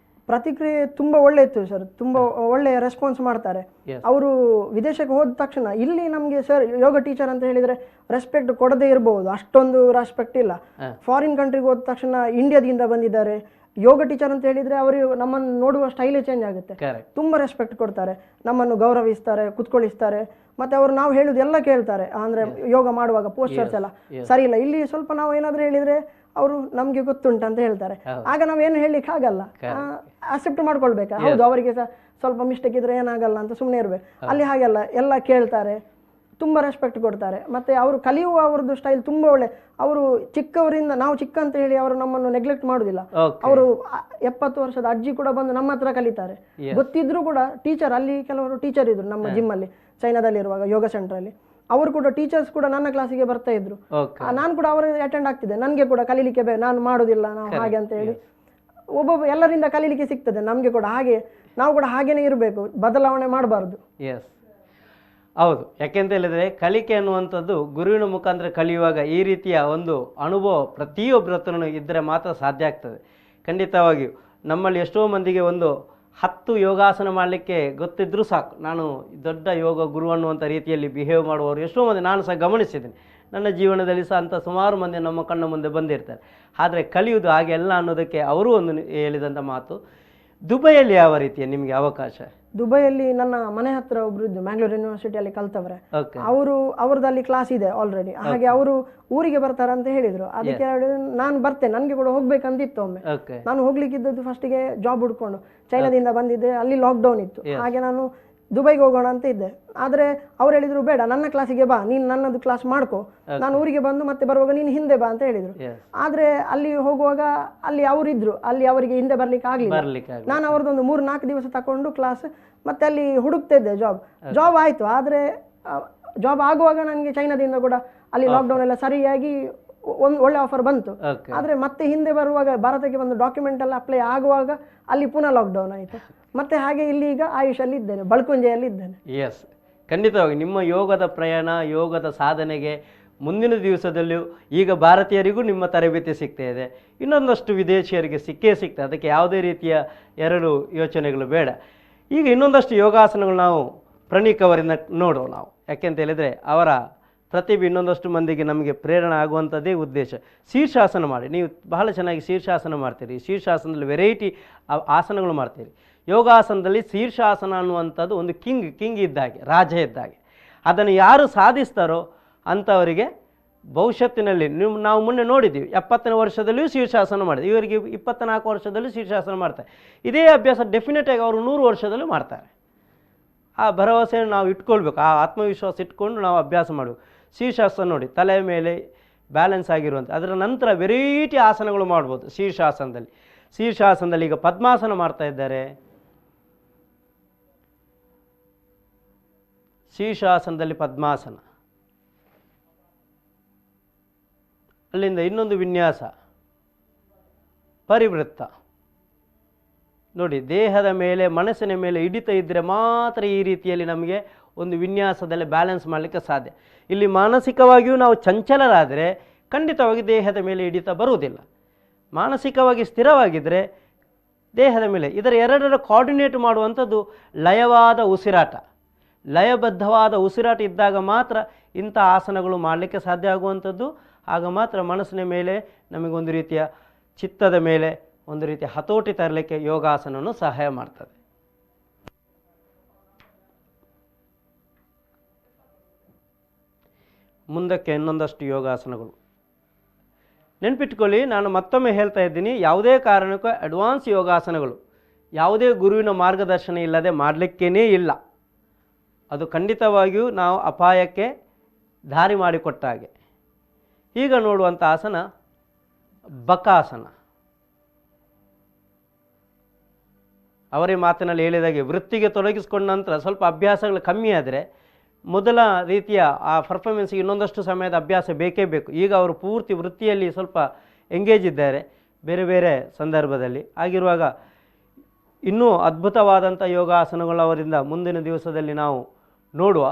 ಪ್ರತಿಕ್ರಿಯೆ ತುಂಬ ಒಳ್ಳೆ ಇತ್ತು ಸರ್, ತುಂಬ ಒಳ್ಳೆ ರೆಸ್ಪಾನ್ಸ್ ಮಾಡ್ತಾರೆ. ಅವರು ವಿದೇಶಕ್ಕೆ ಹೋದ ತಕ್ಷಣ ಇಲ್ಲಿ ನಮಗೆ ಸರ್ ಯೋಗ ಟೀಚರ್ ಅಂತ ಹೇಳಿದರೆ ರೆಸ್ಪೆಕ್ಟ್ ಕೊಡದೇ ಇರಬಹುದು, ಅಷ್ಟೊಂದು ರೆಸ್ಪೆಕ್ಟ್ ಇಲ್ಲ. ಫಾರಿನ್ ಕಂಟ್ರಿಗೆ ಹೋದ ತಕ್ಷಣ ಇಂಡಿಯಾದಿಂದ ಬಂದಿದ್ದಾರೆ ಯೋಗ ಟೀಚರ್ ಅಂತ ಹೇಳಿದರೆ ಅವರು ನಮ್ಮನ್ನು ನೋಡುವ ಸ್ಟೈಲೇ ಚೇಂಜ್ ಆಗುತ್ತೆ. ತುಂಬ ರೆಸ್ಪೆಕ್ಟ್ ಕೊಡ್ತಾರೆ, ನಮ್ಮನ್ನು ಗೌರವಿಸ್ತಾರೆ, ಕುತ್ಕೊಳಿಸ್ತಾರೆ. ಮತ್ತು ಅವರು ನಾವು ಹೇಳೋದು ಎಲ್ಲ ಕೇಳ್ತಾರೆ. ಅಂದರೆ ಯೋಗ ಮಾಡುವಾಗ ಪೋಸ್ಟರ್ಸ್ ಎಲ್ಲ ಸರಿ ಇಲ್ಲ, ಇಲ್ಲಿ ಸ್ವಲ್ಪ ನಾವು ಏನಾದರೂ ಹೇಳಿದರೆ ಅವರು ನಮಗೆ ಗೊತ್ತುಂಟು ಅಂತ ಹೇಳ್ತಾರೆ. ಆಗ ನಾವೇನು ಹೇಳಲಿಕ್ಕೆ ಆಗಲ್ಲ, ಅಕ್ಸೆಪ್ಟ್ ಮಾಡ್ಕೊಳ್ಬೇಕು. ಹೌದು, ಅವರಿಗೆ ಸಹ ಸ್ವಲ್ಪ ಮಿಸ್ಟೇಕ್ ಇದ್ರೆ ಏನಾಗಲ್ಲ ಅಂತ ಸುಮ್ಮನೆ ಇರಬೇಕು. ಅಲ್ಲಿ ಹಾಗೆಲ್ಲ ಎಲ್ಲ ಕೇಳ್ತಾರೆ, ತುಂಬ ರೆಸ್ಪೆಕ್ಟ್ ಕೊಡ್ತಾರೆ. ಮತ್ತು ಅವರು ಕಲಿಯುವ ಅವ್ರದ್ದು ಸ್ಟೈಲ್ ತುಂಬ ಒಳ್ಳೆ. ಅವರು ಚಿಕ್ಕವರಿಂದ, ನಾವು ಚಿಕ್ಕ ಅಂತ ಹೇಳಿ ಅವರು ನಮ್ಮನ್ನು ನೆಗ್ಲೆಕ್ಟ್ ಮಾಡೋದಿಲ್ಲ. ಅವರು 70 ವರ್ಷದ ಅಜ್ಜಿ ಕೂಡ ಬಂದು ನಮ್ಮ ಹತ್ರ ಕಲಿತಾರೆ. ಗೊತ್ತಿದ್ರು ಕೂಡ ಟೀಚರ್, ಅಲ್ಲಿ ಕೆಲವರು ಟೀಚರ್ ಇದ್ರು ನಮ್ಮ ಜಿಮ್ಮಲ್ಲಿ ಚೈನಾದಲ್ಲಿರುವಾಗ ಯೋಗ ಸೆಂಟ್ರಲ್ಲಿ. ಅವರು ಕೂಡ ಟೀಚರ್ಸ್ ಕೂಡ ನನ್ನ ಕ್ಲಾಸಿಗೆ ಬರ್ತಾ ಇದ್ರು, ನಾನು ಕೂಡ ಅವರು ಅಟೆಂಡ್ ಆಗ್ತಿದ್ದೆ. ನನಗೆ ಕೂಡ ಕಲೀಲಿಕ್ಕೆ ನಾನು ಮಾಡೋದಿಲ್ಲ ನಾವು ಹಾಗೆ ಅಂತ ಹೇಳಿ ಒಬ್ಬೊಬ್ಬ ಎಲ್ಲರಿಂದ ಕಲೀಲಿಕ್ಕೆ ಸಿಗ್ತದೆ ನಮಗೆ ಕೂಡ. ಹಾಗೆ ನಾವು ಕೂಡ ಹಾಗೇನೆ ಇರಬೇಕು, ಬದಲಾವಣೆ ಮಾಡಬಾರ್ದು. ಎಸ್, ಹೌದು. ಯಾಕೆಂತ ಹೇಳಿದರೆ ಕಲಿಕೆ ಅನ್ನುವಂಥದ್ದು ಗುರುವಿನ ಮುಖಾಂತರ ಕಲಿಯುವಾಗ ಈ ರೀತಿಯ ಒಂದು ಅನುಭವ ಪ್ರತಿಯೊಬ್ಬರ ಹತ್ರನೂ ಇದ್ದರೆ ಮಾತ್ರ ಸಾಧ್ಯ ಆಗ್ತದೆ. ಖಂಡಿತವಾಗಿಯೂ ನಮ್ಮಲ್ಲಿ ಎಷ್ಟೋ ಮಂದಿಗೆ ಒಂದು 10 ಯೋಗಾಸನ ಮಾಡಲಿಕ್ಕೆ ಗೊತ್ತಿದ್ರೂ ಸಾಕು, ನಾನು ದೊಡ್ಡ ಯೋಗ ಗುರು ಅನ್ನುವಂಥ ರೀತಿಯಲ್ಲಿ ಬಿಹೇವ್ ಮಾಡುವವರು ಎಷ್ಟೋ ಮಂದಿ ನಾನು ಸಹ ಗಮನಿಸಿದ್ದೀನಿ. ನನ್ನ ಜೀವನದಲ್ಲಿ ಸಹ ಅಂಥ ಸುಮಾರು ಮಂದಿ ನಮ್ಮ ಕಣ್ಣ ಮುಂದೆ ಬಂದಿರ್ತಾರೆ. ಆದರೆ ಕಲಿಯುವುದು ಹಾಗೆಲ್ಲ ಅನ್ನೋದಕ್ಕೆ ಅವರು ಒಂದು ಹೇಳಿದಂಥ ಮಾತು. ದುಬೈಯಲ್ಲಿ ಯಾವ ರೀತಿಯ ನಿಮಗೆ ಅವಕಾಶ? ದುಬೈಯಲ್ಲಿ ನನ್ನ ಮನೆ ಹತ್ರ ಒಬ್ರು ಇದ್ದು, ಮ್ಯಾಂಗ್ಳೂರ್ ಯೂನಿವರ್ಸಿಟಿಯಲ್ಲಿ ಕಲ್ತವ್ರೆ. ಅವ್ರದ್ದು ಕ್ಲಾಸ್ ಇದೆ ಆಲ್ರೆಡಿ. ಹಾಗೆ ಅವರು ಊರಿಗೆ ಬರ್ತಾರೆ ಅಂತ ಹೇಳಿದ್ರು. ಅದಕ್ಕೆ ನಾನು ಬರ್ತೇನೆ, ನನಗೆ ಕೂಡ ಹೋಗ್ಬೇಕಂತಿತ್ತು. ಒಮ್ಮೆ ನಾನು ಹೋಗ್ಲಿಕ್ಕಿದ್ದದ್ದು ಫಸ್ಟಿಗೆ ಜಾಬ್ ಹುಡ್ಕೊಂಡು, ಚೈನಾದಿಂದ ಬಂದಿದ್ದೆ, ಅಲ್ಲಿ ಲಾಕ್ಡೌನ್ ಇತ್ತು. ಹಾಗೆ ನಾನು ದುಬೈಗೆ ಹೋಗೋಣ ಅಂತ ಇದ್ದೆ. ಆದರೆ ಅವ್ರು ಹೇಳಿದ್ರು, ಬೇಡ ನನ್ನ ಕ್ಲಾಸಿಗೆ ಬಾ, ನೀನು ನನ್ನದು ಕ್ಲಾಸ್ ಮಾಡ್ಕೋ, ನಾನು ಊರಿಗೆ ಬಂದು ಮತ್ತೆ ಬರುವಾಗ ನೀನು ಹಿಂದೆ ಬಾ ಅಂತ ಹೇಳಿದರು. ಆದರೆ ಅಲ್ಲಿ ಹೋಗುವಾಗ ಅಲ್ಲಿ ಅವರಿದ್ರು, ಅಲ್ಲಿ ಅವರಿಗೆ ಹಿಂದೆ ಬರ್ಲಿಕ್ಕೆ ಆಗಲಿಲ್ಲ. ನಾನು ಅವ್ರದ್ದೊಂದು 3-4 ದಿವಸ ತಗೊಂಡು ಕ್ಲಾಸ್ ಮತ್ತೆ ಅಲ್ಲಿ ಹುಡುಕ್ತಾ ಇದ್ದೆ. ಜಾಬ್ ಆಯಿತು. ಆದರೆ ಜಾಬ್ ಆಗುವಾಗ ನನಗೆ ಚೈನಾದಿಂದ ಕೂಡ ಅಲ್ಲಿ ಲಾಕ್ಡೌನ್ ಎಲ್ಲ ಸರಿಯಾಗಿ ಒಂದು ಒಳ್ಳೆ ಆಫರ್ ಬಂತು. ಆದರೆ ಮತ್ತೆ ಹಿಂದೆ ಬರುವಾಗ ಭಾರತಕ್ಕೆ ಬಂದು ಡಾಕ್ಯುಮೆಂಟ್ ಎಲ್ಲ ಅಪ್ಲೈ ಆಗುವಾಗ ಅಲ್ಲಿ ಪುನಃ ಲಾಕ್ಡೌನ್ ಆಯಿತು. ಮತ್ತೆ ಹಾಗೆ ಇಲ್ಲಿ ಈಗ ಆಯುಷಲ್ಲಿ ಇದ್ದೇನೆ, ಬಳ್ಕುಂಜೆಯಲ್ಲಿ ಇದ್ದೇನೆ. ಎಸ್, ಖಂಡಿತವಾಗಿ ನಿಮ್ಮ ಯೋಗದ ಪ್ರಯಾಣ, ಯೋಗದ ಸಾಧನೆಗೆ ಮುಂದಿನ ದಿವಸದಲ್ಲಿಯೂ ಈಗ ಭಾರತೀಯರಿಗೂ ನಿಮ್ಮ ತರಬೇತಿ ಸಿಗ್ತಾ ಇದೆ, ಇನ್ನೊಂದಷ್ಟು ವಿದೇಶಿಯರಿಗೆ ಸಿಕ್ಕೇ ಸಿಗ್ತದೆ. ಅದಕ್ಕೆ ಯಾವುದೇ ರೀತಿಯ ಎರಡು ಯೋಚನೆಗಳು ಬೇಡ. ಈಗ ಇನ್ನೊಂದಷ್ಟು ಯೋಗಾಸನಗಳು ನಾವು ಪ್ರಣೀಕ್ ಅವರಿಂದ ನೋಡೋಣ ನಾವು. ಯಾಕೆಂತ ಹೇಳಿದರೆ ಅವರ ಪ್ರತಿಭೆ ಇನ್ನೊಂದಷ್ಟು ಮಂದಿಗೆ ನಮಗೆ ಪ್ರೇರಣೆ ಆಗುವಂಥದ್ದೇ ಉದ್ದೇಶ. ಶೀರ್ಷಾಸನ ಮಾಡಿ, ನೀವು ಬಹಳ ಚೆನ್ನಾಗಿ ಶೀರ್ಷಾಸನ ಮಾಡ್ತೀರಿ. ಶೀರ್ಷಾಸನದಲ್ಲಿ ವೆರೈಟಿ ಆಸನಗಳು ಮಾಡ್ತೀರಿ. ಯೋಗಾಸನದಲ್ಲಿ ಶೀರ್ಷಾಸನ ಅನ್ನುವಂಥದ್ದು ಒಂದು ಕಿಂಗ್ ಇದ್ದಾಗೆ, ರಾಜ ಇದ್ದಾಗೆ. ಅದನ್ನು ಯಾರು ಸಾಧಿಸ್ತಾರೋ ಅಂಥವರಿಗೆ ಭವಿಷ್ಯತ್ತಿನಲ್ಲಿ ನಾವು ಮೊನ್ನೆ ನೋಡಿದ್ದೀವಿ, 70ನೇ ವರ್ಷದಲ್ಲಿಯೂ ಶೀರ್ಷಾಸನ ಮಾಡಿದೆ, ಇವರಿಗೆ 24 ವರ್ಷದಲ್ಲೂ ಶೀರ್ಷಾಸನ ಮಾಡ್ತಾರೆ. ಇದೇ ಅಭ್ಯಾಸ ಡೆಫಿನೆಟಾಗಿ ಅವರು 100 ವರ್ಷದಲ್ಲೂ ಮಾಡ್ತಾರೆ. ಆ ಭರವಸೆಯನ್ನು ನಾವು ಇಟ್ಕೊಳ್ಬೇಕು, ಆ ಆತ್ಮವಿಶ್ವಾಸ ಇಟ್ಕೊಂಡು ನಾವು ಅಭ್ಯಾಸ ಮಾಡಬೇಕು. ಶೀರ್ಷಾಸನ ನೋಡಿ, ತಲೆ ಮೇಲೆ ಬ್ಯಾಲೆನ್ಸ್ ಆಗಿರುವಂಥ, ಅದರ ನಂತರ ವೆರೈಟಿ ಆಸನಗಳು ಮಾಡ್ಬೋದು ಶೀರ್ಷಾಸನದಲ್ಲಿ. ಶೀರ್ಷಾಸನದಲ್ಲಿ ಈಗ ಪದ್ಮಾಸನ ಮಾಡ್ತಾ ಇದ್ದಾರೆ. ಶೀರ್ಷಾಸನದಲ್ಲಿ ಪದ್ಮಾಸನ, ಅಲ್ಲಿಂದ ಇನ್ನೊಂದು ವಿನ್ಯಾಸ ಪರಿವೃತ್ತ. ನೋಡಿ, ದೇಹದ ಮೇಲೆ ಮನಸ್ಸಿನ ಮೇಲೆ ಹಿಡಿತ ಇದ್ದರೆ ಮಾತ್ರ ಈ ರೀತಿಯಲ್ಲಿ ನಮಗೆ ಒಂದು ವಿನ್ಯಾಸದಲ್ಲಿ ಬ್ಯಾಲೆನ್ಸ್ ಮಾಡಲಿಕ್ಕೆ ಸಾಧ್ಯ. ಇಲ್ಲಿ ಮಾನಸಿಕವಾಗಿಯೂ ನಾವು ಚಂಚಲರಾದರೆ ಖಂಡಿತವಾಗಿ ದೇಹದ ಮೇಲೆ ಹಿಡಿತ ಬರುವುದಿಲ್ಲ. ಮಾನಸಿಕವಾಗಿ ಸ್ಥಿರವಾಗಿದ್ದರೆ ದೇಹದ ಮೇಲೆ ಇದರ ಎರಡರ ಕೋಆರ್ಡಿನೇಟ್ ಮಾಡುವಂಥದ್ದು ಲಯವಾದ ಉಸಿರಾಟ. ಲಯಬದ್ಧವಾದ ಉಸಿರಾಟ ಇದ್ದಾಗ ಮಾತ್ರ ಇಂಥ ಆಸನಗಳು ಮಾಡಲಿಕ್ಕೆ ಸಾಧ್ಯ ಆಗುವಂಥದ್ದು. ಆಗ ಮಾತ್ರ ಮನಸ್ಸಿನ ಮೇಲೆ ನಮಗೊಂದು ರೀತಿಯ ಚಿತ್ತದ ಮೇಲೆ ಒಂದು ರೀತಿಯ ಹತೋಟಿ ತರಲಿಕ್ಕೆ ಯೋಗಾಸನವನ್ನು ಸಹಾಯ ಮಾಡ್ತದೆ. ಮುಂದಕ್ಕೆ ಇನ್ನೊಂದಷ್ಟು ಯೋಗಾಸನಗಳು ನೆನಪಿಟ್ಕೊಳ್ಳಿ. ನಾನು ಮತ್ತೊಮ್ಮೆ ಹೇಳ್ತಾ ಇದ್ದೀನಿ, ಯಾವುದೇ ಕಾರಣಕ್ಕೂ ಅಡ್ವಾನ್ಸ್ ಯೋಗಾಸನಗಳು ಯಾವುದೇ ಗುರುವಿನ ಮಾರ್ಗದರ್ಶನ ಇಲ್ಲದೆ ಮಾಡಲಿಕ್ಕೇ ಇಲ್ಲ. ಅದು ಖಂಡಿತವಾಗಿಯೂ ನಾವು ಅಪಾಯಕ್ಕೆ ದಾರಿ ಮಾಡಿಕೊಟ್ಟ ಹಾಗೆ. ಈಗ ನೋಡುವಂಥ ಆಸನ ಬಕಾಸನ. ಅವರೇ ಮಾತಿನಲ್ಲಿ ಹೇಳಿದಾಗೆ ವೃತ್ತಿಗೆ ತೊಡಗಿಸಿಕೊಂಡ ನಂತರ ಸ್ವಲ್ಪ ಅಭ್ಯಾಸಗಳು ಕಮ್ಮಿ ಆದರೆ ಮೊದಲ ರೀತಿಯ ಆ ಪರ್ಫಾರ್ಮೆನ್ಸ್ಗೆ ಇನ್ನೊಂದಷ್ಟು ಸಮಯದ ಅಭ್ಯಾಸ ಬೇಕೇ ಬೇಕು. ಈಗ ಅವರು ಪೂರ್ತಿ ವೃತ್ತಿಯಲ್ಲಿ ಸ್ವಲ್ಪ ಎಂಗೇಜ್ ಇದ್ದಾರೆ ಬೇರೆ ಬೇರೆ ಸಂದರ್ಭದಲ್ಲಿ. ಆಗಿರುವಾಗ ಇನ್ನೂ ಅದ್ಭುತವಾದಂಥ ಯೋಗಾಸನಗಳು ಅವರಿಂದ ಮುಂದಿನ ದಿವಸದಲ್ಲಿ ನಾವು ನೋಡುವ.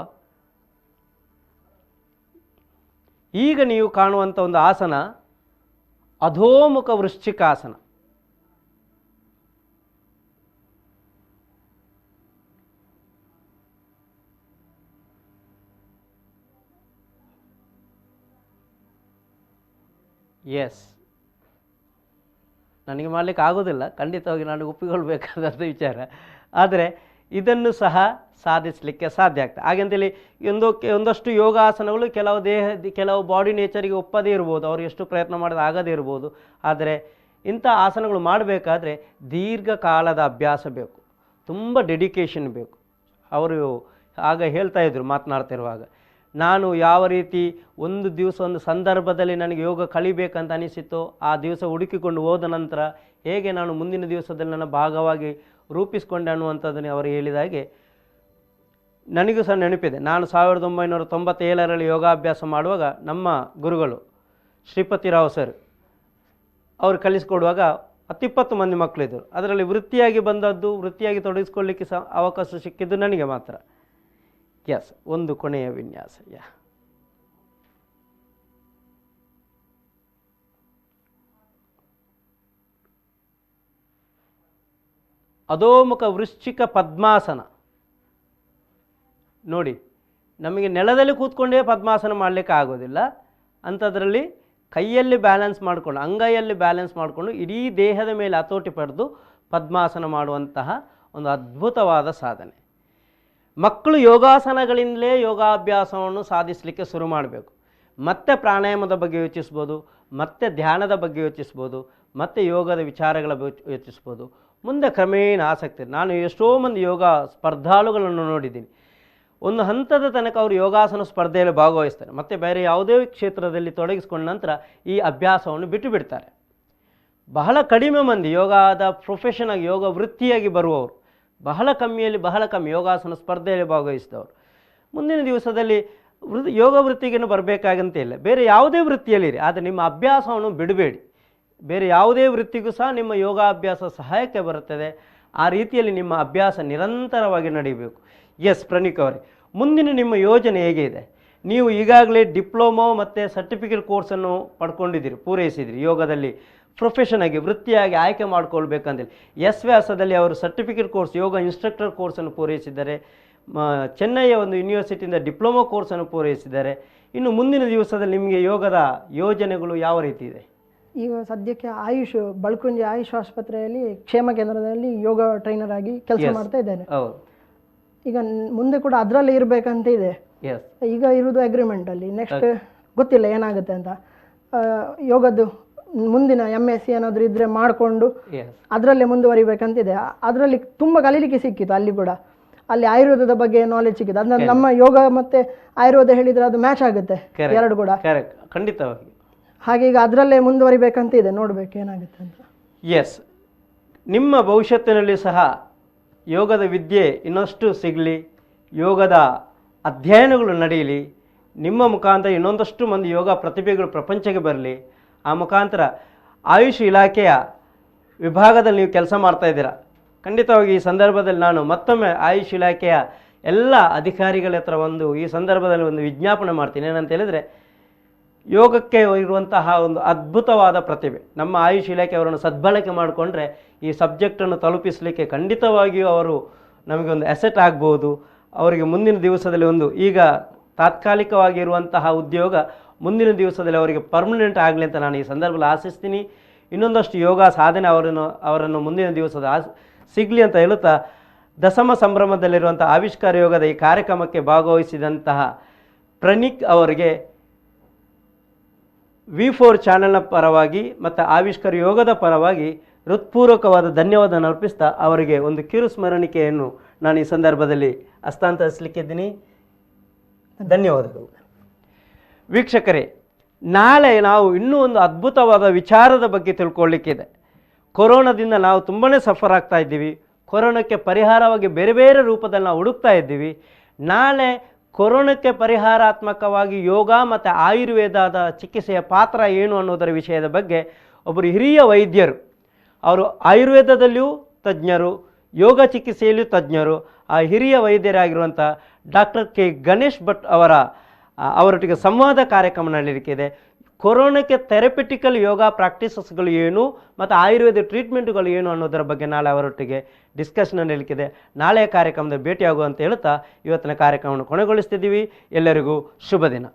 ಈಗ ನೀವು ಕಾಣುವಂಥ ಒಂದು ಆಸನ ಅಧೋಮುಖ ವೃಶ್ಚಿಕಾಸನ. ಎಸ್, ನನಗೆ ಮಾಡಲಿಕ್ಕೆ ಆಗೋದಿಲ್ಲ, ಖಂಡಿತವಾಗಿ ನಾನು ಒಪ್ಪಿಕೊಳ್ಬೇಕಾದಂಥ ವಿಚಾರ. ಆದರೆ ಇದನ್ನು ಸಹ ಸಾಧಿಸಲಿಕ್ಕೆ ಸಾಧ್ಯ ಆಗ್ತದೆ. ಹಾಗಂತೇಳಿ ಒಂದಷ್ಟು ಯೋಗಾಸನಗಳು ಕೆಲವು ಬಾಡಿ ನೇಚರಿಗೆ ಒಪ್ಪದೇ ಇರ್ಬೋದು, ಅವರು ಎಷ್ಟು ಪ್ರಯತ್ನ ಮಾಡೋದು ಆಗದೇ ಇರ್ಬೋದು. ಆದರೆ ಇಂಥ ಆಸನಗಳು ಮಾಡಬೇಕಾದ್ರೆ ದೀರ್ಘಕಾಲದ ಅಭ್ಯಾಸ ಬೇಕು, ತುಂಬ ಡೆಡಿಕೇಶನ್ ಬೇಕು. ಅವರು ಆಗ ಹೇಳ್ತಾ ಇದ್ರು ಮಾತನಾಡ್ತಿರುವಾಗ, ನಾನು ಯಾವ ರೀತಿ ಒಂದು ದಿವಸ ಒಂದು ಸಂದರ್ಭದಲ್ಲಿ ನನಗೆ ಯೋಗ ಕಲಿಬೇಕಂತ ಅನಿಸಿತೋ ಆ ದಿವಸ ಹುಡುಕಿಕೊಂಡು ಹೋದ ನಂತರ ಹೇಗೆ ನಾನು ಮುಂದಿನ ದಿವಸದಲ್ಲಿ ನನ್ನ ಭಾಗವಾಗಿ ರೂಪಿಸಿಕೊಂಡೆ ಅನ್ನುವಂಥದ್ದನ್ನು ಅವರು ಹೇಳಿದಾಗೆ ನನಗೂ ಸಹ ನೆನಪಿದೆ. ನಾನು 1997ರಲ್ಲಿ ಯೋಗಾಭ್ಯಾಸ ಮಾಡುವಾಗ ನಮ್ಮ ಗುರುಗಳು ಶ್ರೀಪತಿರಾವ್ ಸರ್ ಅವರು ಕಲಿಸಿಕೊಡುವಾಗ 10-20 ಮಂದಿ ಮಕ್ಕಳಿದ್ದರು. ಅದರಲ್ಲಿ ವೃತ್ತಿಯಾಗಿ ಬಂದದ್ದು, ವೃತ್ತಿಯಾಗಿ ತೊಡಗಿಸ್ಕೊಳ್ಳಿಕ್ಕೆ ಸಹ ಅವಕಾಶ ಸಿಕ್ಕಿದ್ದು ನನಗೆ ಮಾತ್ರ. ಎಸ್, ಒಂದು ಕೊನೆಯ ವಿನ್ಯಾಸ. ಅಧೋಮುಖ ವೃಶ್ಚಿಕ ಪದ್ಮಾಸನ. ನೋಡಿ, ನಮಗೆ ನೆಲದಲ್ಲಿ ಕೂತ್ಕೊಂಡೇ ಪದ್ಮಾಸನ ಮಾಡಲಿಕ್ಕೆ ಆಗೋದಿಲ್ಲ. ಅಂಥದ್ರಲ್ಲಿ ಕೈಯಲ್ಲಿ ಬ್ಯಾಲೆನ್ಸ್ ಮಾಡಿಕೊಂಡು, ಅಂಗೈಯಲ್ಲಿ ಬ್ಯಾಲೆನ್ಸ್ ಮಾಡಿಕೊಂಡು ಇಡೀ ದೇಹದ ಮೇಲೆ ಹತೋಟಿ ಪಡೆದು ಪದ್ಮಾಸನ ಮಾಡುವಂತಹ ಒಂದು ಅದ್ಭುತವಾದ ಸಾಧನೆ. ಮಕ್ಕಳು ಯೋಗಾಸನಗಳಿಂದಲೇ ಯೋಗಾಭ್ಯಾಸವನ್ನು ಸಾಧಿಸಲಿಕ್ಕೆ ಶುರು ಮಾಡಬೇಕು. ಮತ್ತೆ ಪ್ರಾಣಾಯಾಮದ ಬಗ್ಗೆ ಯೋಚಿಸ್ಬೋದು, ಮತ್ತೆ ಧ್ಯಾನದ ಬಗ್ಗೆ ಯೋಚಿಸ್ಬೋದು, ಮತ್ತೆ ಯೋಗದ ವಿಚಾರಗಳ ಬಗ್ಗೆ ಯೋಚಿಸ್ಬೋದು. ಮುಂದೆ ಕ್ರಮೇಣ ಆಸಕ್ತಿ. ನಾನು ಎಷ್ಟೋ ಮಂದಿ ಯೋಗ ಸ್ಪರ್ಧಾಳುಗಳನ್ನು ನೋಡಿದ್ದೀನಿ. ಒಂದು ಹಂತದ ತನಕ ಅವರು ಯೋಗಾಸನ ಸ್ಪರ್ಧೆಯಲ್ಲಿ ಭಾಗವಹಿಸ್ತಾರೆ, ಮತ್ತು ಬೇರೆ ಯಾವುದೇ ಕ್ಷೇತ್ರದಲ್ಲಿ ತೊಡಗಿಸ್ಕೊಂಡ ನಂತರ ಈ ಅಭ್ಯಾಸವನ್ನು ಬಿಟ್ಟು ಬಿಡ್ತಾರೆ. ಬಹಳ ಕಡಿಮೆ ಮಂದಿ ಯೋಗದ ಪ್ರೊಫೆಷನ್ ಆಗಿ ಯೋಗ ವೃತ್ತಿಯಾಗಿ ಬರುವವರು, ಬಹಳ ಕಮ್ಮಿ ಯೋಗಾಸನ ಸ್ಪರ್ಧೆಯಲ್ಲಿ ಭಾಗವಹಿಸಿದವರು. ಮುಂದಿನ ದಿವಸದಲ್ಲಿ ಯೋಗ ವೃತ್ತಿಗೇನು ಬರಬೇಕಾಗಂತ ಇಲ್ಲ, ಬೇರೆ ಯಾವುದೇ ವೃತ್ತಿಯಲ್ಲಿರಿ, ಆದರೆ ನಿಮ್ಮ ಅಭ್ಯಾಸವನ್ನು ಬಿಡಬೇಡಿ. ಬೇರೆ ಯಾವುದೇ ವೃತ್ತಿಗೂ ಸಹ ನಿಮ್ಮ ಯೋಗಾಭ್ಯಾಸ ಸಹಾಯಕ್ಕೆ ಬರುತ್ತದೆ. ಆ ರೀತಿಯಲ್ಲಿ ನಿಮ್ಮ ಅಭ್ಯಾಸ ನಿರಂತರವಾಗಿ ನಡೀಬೇಕು. ಎಸ್ ಪ್ರಣೀಕ್ ಅವರೇ, ಮುಂದಿನ ನಿಮ್ಮ ಯೋಜನೆ ಹೇಗೆ ಇದೆ? ನೀವು ಈಗಾಗಲೇ ಡಿಪ್ಲೊಮೊ ಮತ್ತು ಸರ್ಟಿಫಿಕೇಟ್ ಕೋರ್ಸನ್ನು ಪಡ್ಕೊಂಡಿದ್ದೀರಿ, ಪೂರೈಸಿದಿರಿ. ಯೋಗದಲ್ಲಿ ಪ್ರೊಫೆಷನ್ ಆಗಿ ವೃತ್ತಿಯಾಗಿ ಆಯ್ಕೆ ಮಾಡ್ಕೊಳ್ಬೇಕಂತೇಳಿ ಎಸ್ ವ್ಯಾಸದಲ್ಲಿ ಅವರು ಸರ್ಟಿಫಿಕೇಟ್ ಕೋರ್ಸ್ ಯೋಗ ಇನ್ಸ್ಟ್ರಕ್ಟರ್ ಕೋರ್ಸನ್ನು ಪೂರೈಸಿದ್ದಾರೆ. ಚೆನ್ನೈಯ ಒಂದು ಯೂನಿವರ್ಸಿಟಿಯಿಂದ ಡಿಪ್ಲೊಮೊ ಕೋರ್ಸನ್ನು ಪೂರೈಸಿದ್ದಾರೆ. ಇನ್ನು ಮುಂದಿನ ದಿವಸದಲ್ಲಿ ನಿಮಗೆ ಯೋಗದ ಯೋಜನೆಗಳು ಯಾವ ರೀತಿ ಇದೆ? ಈಗ ಸದ್ಯಕ್ಕೆ ಬಳ್ಕುಂಜಿ ಆಯುಷ್ ಆಸ್ಪತ್ರೆಯಲ್ಲಿ ಕ್ಷೇಮ ಕೇಂದ್ರದಲ್ಲಿ ಯೋಗ ಟ್ರೈನರ್ ಆಗಿ ಕೆಲಸ ಮಾಡ್ತಾ ಇದ್ದೇನೆ. ಈಗ ಮುಂದೆ ಕೂಡ ಅದರಲ್ಲಿ ಇರಬೇಕಂತ ಇದೆ. ಈಗ ಇರುವುದು ಅಗ್ರಿಮೆಂಟಲ್ಲಿ, ನೆಕ್ಸ್ಟ್ ಗೊತ್ತಿಲ್ಲ ಏನಾಗುತ್ತೆ ಅಂತ. ಯೋಗದ್ದು ಮುಂದಿನ MSc ಏನಾದರೂ ಇದ್ದರೆ ಮಾಡಿಕೊಂಡು ಅದರಲ್ಲೇ ಮುಂದುವರಿಬೇಕಂತಿದೆ. ಅದರಲ್ಲಿ ತುಂಬ ಕಲೀಲಿಕ್ಕೆ ಸಿಕ್ಕಿತ್ತು. ಅಲ್ಲಿ ಕೂಡ ಅಲ್ಲಿ ಆಯುರ್ವೇದದ ಬಗ್ಗೆ ನಾಲೆಜ್ ಸಿಕ್ಕಿತ್ತು. ಅದನ್ನ ನಮ್ಮ ಯೋಗ ಮತ್ತು ಆಯುರ್ವೇದ ಹೇಳಿದರೆ ಅದು ಮ್ಯಾಚ್ ಆಗುತ್ತೆ ಎರಡು ಕೂಡ. ಖಂಡಿತವಾಗಿ. ಹಾಗೆ ಈಗ ಅದರಲ್ಲೇ ಮುಂದುವರಿಬೇಕಂತ ಇದೆ, ನೋಡಬೇಕು ಏನಾಗುತ್ತೆ ಅಂತ. ಎಸ್, ನಿಮ್ಮ ಭವಿಷ್ಯತ್ತಿನಲ್ಲಿ ಸಹ ಯೋಗದ ವಿದ್ಯೆ ಇನ್ನಷ್ಟು ಸಿಗಲಿ, ಯೋಗದ ಅಧ್ಯಯನಗಳು ನಡೆಯಲಿ, ನಿಮ್ಮ ಮುಖಾಂತರ ಇನ್ನೊಂದಷ್ಟು ಮಂದಿ ಯೋಗ ಪ್ರತಿಭೆಗಳು ಪ್ರಪಂಚಕ್ಕೆ ಬರಲಿ. ಆ ಮುಖಾಂತರ ಆಯುಷ್ ಇಲಾಖೆಯ ವಿಭಾಗದಲ್ಲಿ ನೀವು ಕೆಲಸ ಮಾಡ್ತಾ ಇದ್ದೀರಾ. ಖಂಡಿತವಾಗಿ ಈ ಸಂದರ್ಭದಲ್ಲಿ ನಾನು ಮತ್ತೊಮ್ಮೆ ಆಯುಷ್ ಇಲಾಖೆಯ ಎಲ್ಲ ಅಧಿಕಾರಿಗಳ ಹತ್ರ ಈ ಸಂದರ್ಭದಲ್ಲಿ ಒಂದು ವಿಜ್ಞಾಪನೆ ಮಾಡ್ತೀನಿ. ಏನಂತ ಹೇಳಿದರೆ, ಯೋಗಕ್ಕೆ ಇರುವಂತಹ ಒಂದು ಅದ್ಭುತವಾದ ಪ್ರತಿಭೆ ನಮ್ಮ ಆಯುಷ್ ಇಲಾಖೆಯವರನ್ನು ಸದ್ಬಳಕೆ ಮಾಡಿಕೊಂಡ್ರೆ ಈ ಸಬ್ಜೆಕ್ಟನ್ನು ತಲುಪಿಸಲಿಕ್ಕೆ ಖಂಡಿತವಾಗಿಯೂ ಅವರು ನಮಗೆ ಒಂದು ಅಸೆಟ್ ಆಗ್ಬೋದು. ಅವರಿಗೆ ಮುಂದಿನ ದಿವಸದಲ್ಲಿ ಈಗ ತಾತ್ಕಾಲಿಕವಾಗಿರುವಂತಹ ಉದ್ಯೋಗ ಮುಂದಿನ ದಿವಸದಲ್ಲಿ ಅವರಿಗೆ ಪರ್ಮನೆಂಟ್ ಆಗಲಿ ಅಂತ ನಾನು ಈ ಸಂದರ್ಭದಲ್ಲಿ ಆಶಿಸ್ತೀನಿ. ಇನ್ನೊಂದಷ್ಟು ಯೋಗ ಸಾಧನೆ ಅವರನ್ನು ಮುಂದಿನ ದಿವಸದ ಸಿಗಲಿ ಅಂತ ಹೇಳುತ್ತಾ, ದಶಮ ಸಂಭ್ರಮದಲ್ಲಿರುವಂಥ ಆವಿಷ್ಕಾರ ಯೋಗದ ಈ ಕಾರ್ಯಕ್ರಮಕ್ಕೆ ಭಾಗವಹಿಸಿದಂತಹ ಪ್ರನಿಕ್ ಅವರಿಗೆ V4 ಚಾನೆಲ್ನ ಪರವಾಗಿ ಮತ್ತು ಆವಿಷ್ಕಾರ ಯೋಗದ ಪರವಾಗಿ ಹೃತ್ಪೂರ್ವಕವಾದ ಧನ್ಯವಾದ ಅರ್ಪಿಸ್ತಾ ಅವರಿಗೆ ಒಂದು ಕಿರು ಸ್ಮರಣಿಕೆಯನ್ನು ನಾನು ಈ ಸಂದರ್ಭದಲ್ಲಿ ಹಸ್ತಾಂತರಿಸಲಿಕ್ಕಿದ್ದೀನಿ. ಧನ್ಯವಾದಗಳು. ವೀಕ್ಷಕರೇ, ನಾಳೆ ನಾವು ಇನ್ನೂ ಒಂದು ಅದ್ಭುತವಾದ ವಿಚಾರದ ಬಗ್ಗೆ ತಿಳ್ಕೊಳ್ಳಿಕ್ಕಿದೆ. ಕೊರೋನಾದಿಂದ ನಾವು ತುಂಬಾ ಸಫರ್ ಆಗ್ತಾ ಇದ್ದೀವಿ. ಕೊರೋನಾಕ್ಕೆ ಪರಿಹಾರವಾಗಿ ಬೇರೆ ಬೇರೆ ರೂಪದಲ್ಲಿ ನಾವು ಹುಡುಕ್ತಾ ಇದ್ದೀವಿ. ನಾಳೆ ಕೊರೋನಾಕ್ಕೆ ಪರಿಹಾರಾತ್ಮಕವಾಗಿ ಯೋಗ ಮತ್ತು ಆಯುರ್ವೇದದ ಚಿಕಿತ್ಸೆಯ ಪಾತ್ರ ಏನು ಅನ್ನೋದರ ವಿಷಯದ ಬಗ್ಗೆ ಒಬ್ಬರು ಹಿರಿಯ ವೈದ್ಯರು, ಅವರು ಆಯುರ್ವೇದದಲ್ಲಿಯೂ ತಜ್ಞರು, ಯೋಗ ಚಿಕಿತ್ಸೆಯಲ್ಲಿಯೂ ತಜ್ಞರು, ಆ ಹಿರಿಯ ವೈದ್ಯರಾಗಿರುವಂಥ ಡಾಕ್ಟರ್ ಕೆ ಗಣೇಶ್ ಭಟ್ ಅವರೊಟ್ಟಿಗೆ ಸಂವಾದ ಕಾರ್ಯಕ್ರಮ ನಡೆಯಲಿಕ್ಕಿದೆ. ಕೊರೋನಾಕ್ಕೆ ಥೆರಪಿಟಿಕಲ್ ಯೋಗ ಪ್ರಾಕ್ಟೀಸಸ್ಗಳು ಏನು ಮತ್ತು ಆಯುರ್ವೇದ ಟ್ರೀಟ್ಮೆಂಟ್ಗಳು ಏನು ಅನ್ನೋದರ ಬಗ್ಗೆ ನಾಳೆ ಅವರೊಟ್ಟಿಗೆ ಡಿಸ್ಕಷನ್ ನಡೆಯಲಿಕ್ಕಿದೆ. ನಾಳೆಯ ಕಾರ್ಯಕ್ರಮದಲ್ಲಿ ಭೇಟಿಯಾಗುವ ಅಂತ ಹೇಳುತ್ತಾ ಇವತ್ತಿನ ಕಾರ್ಯಕ್ರಮವನ್ನು ಕೊನೆಗೊಳಿಸ್ತಿದ್ದೀವಿ. ಎಲ್ಲರಿಗೂ ಶುಭ ದಿನ.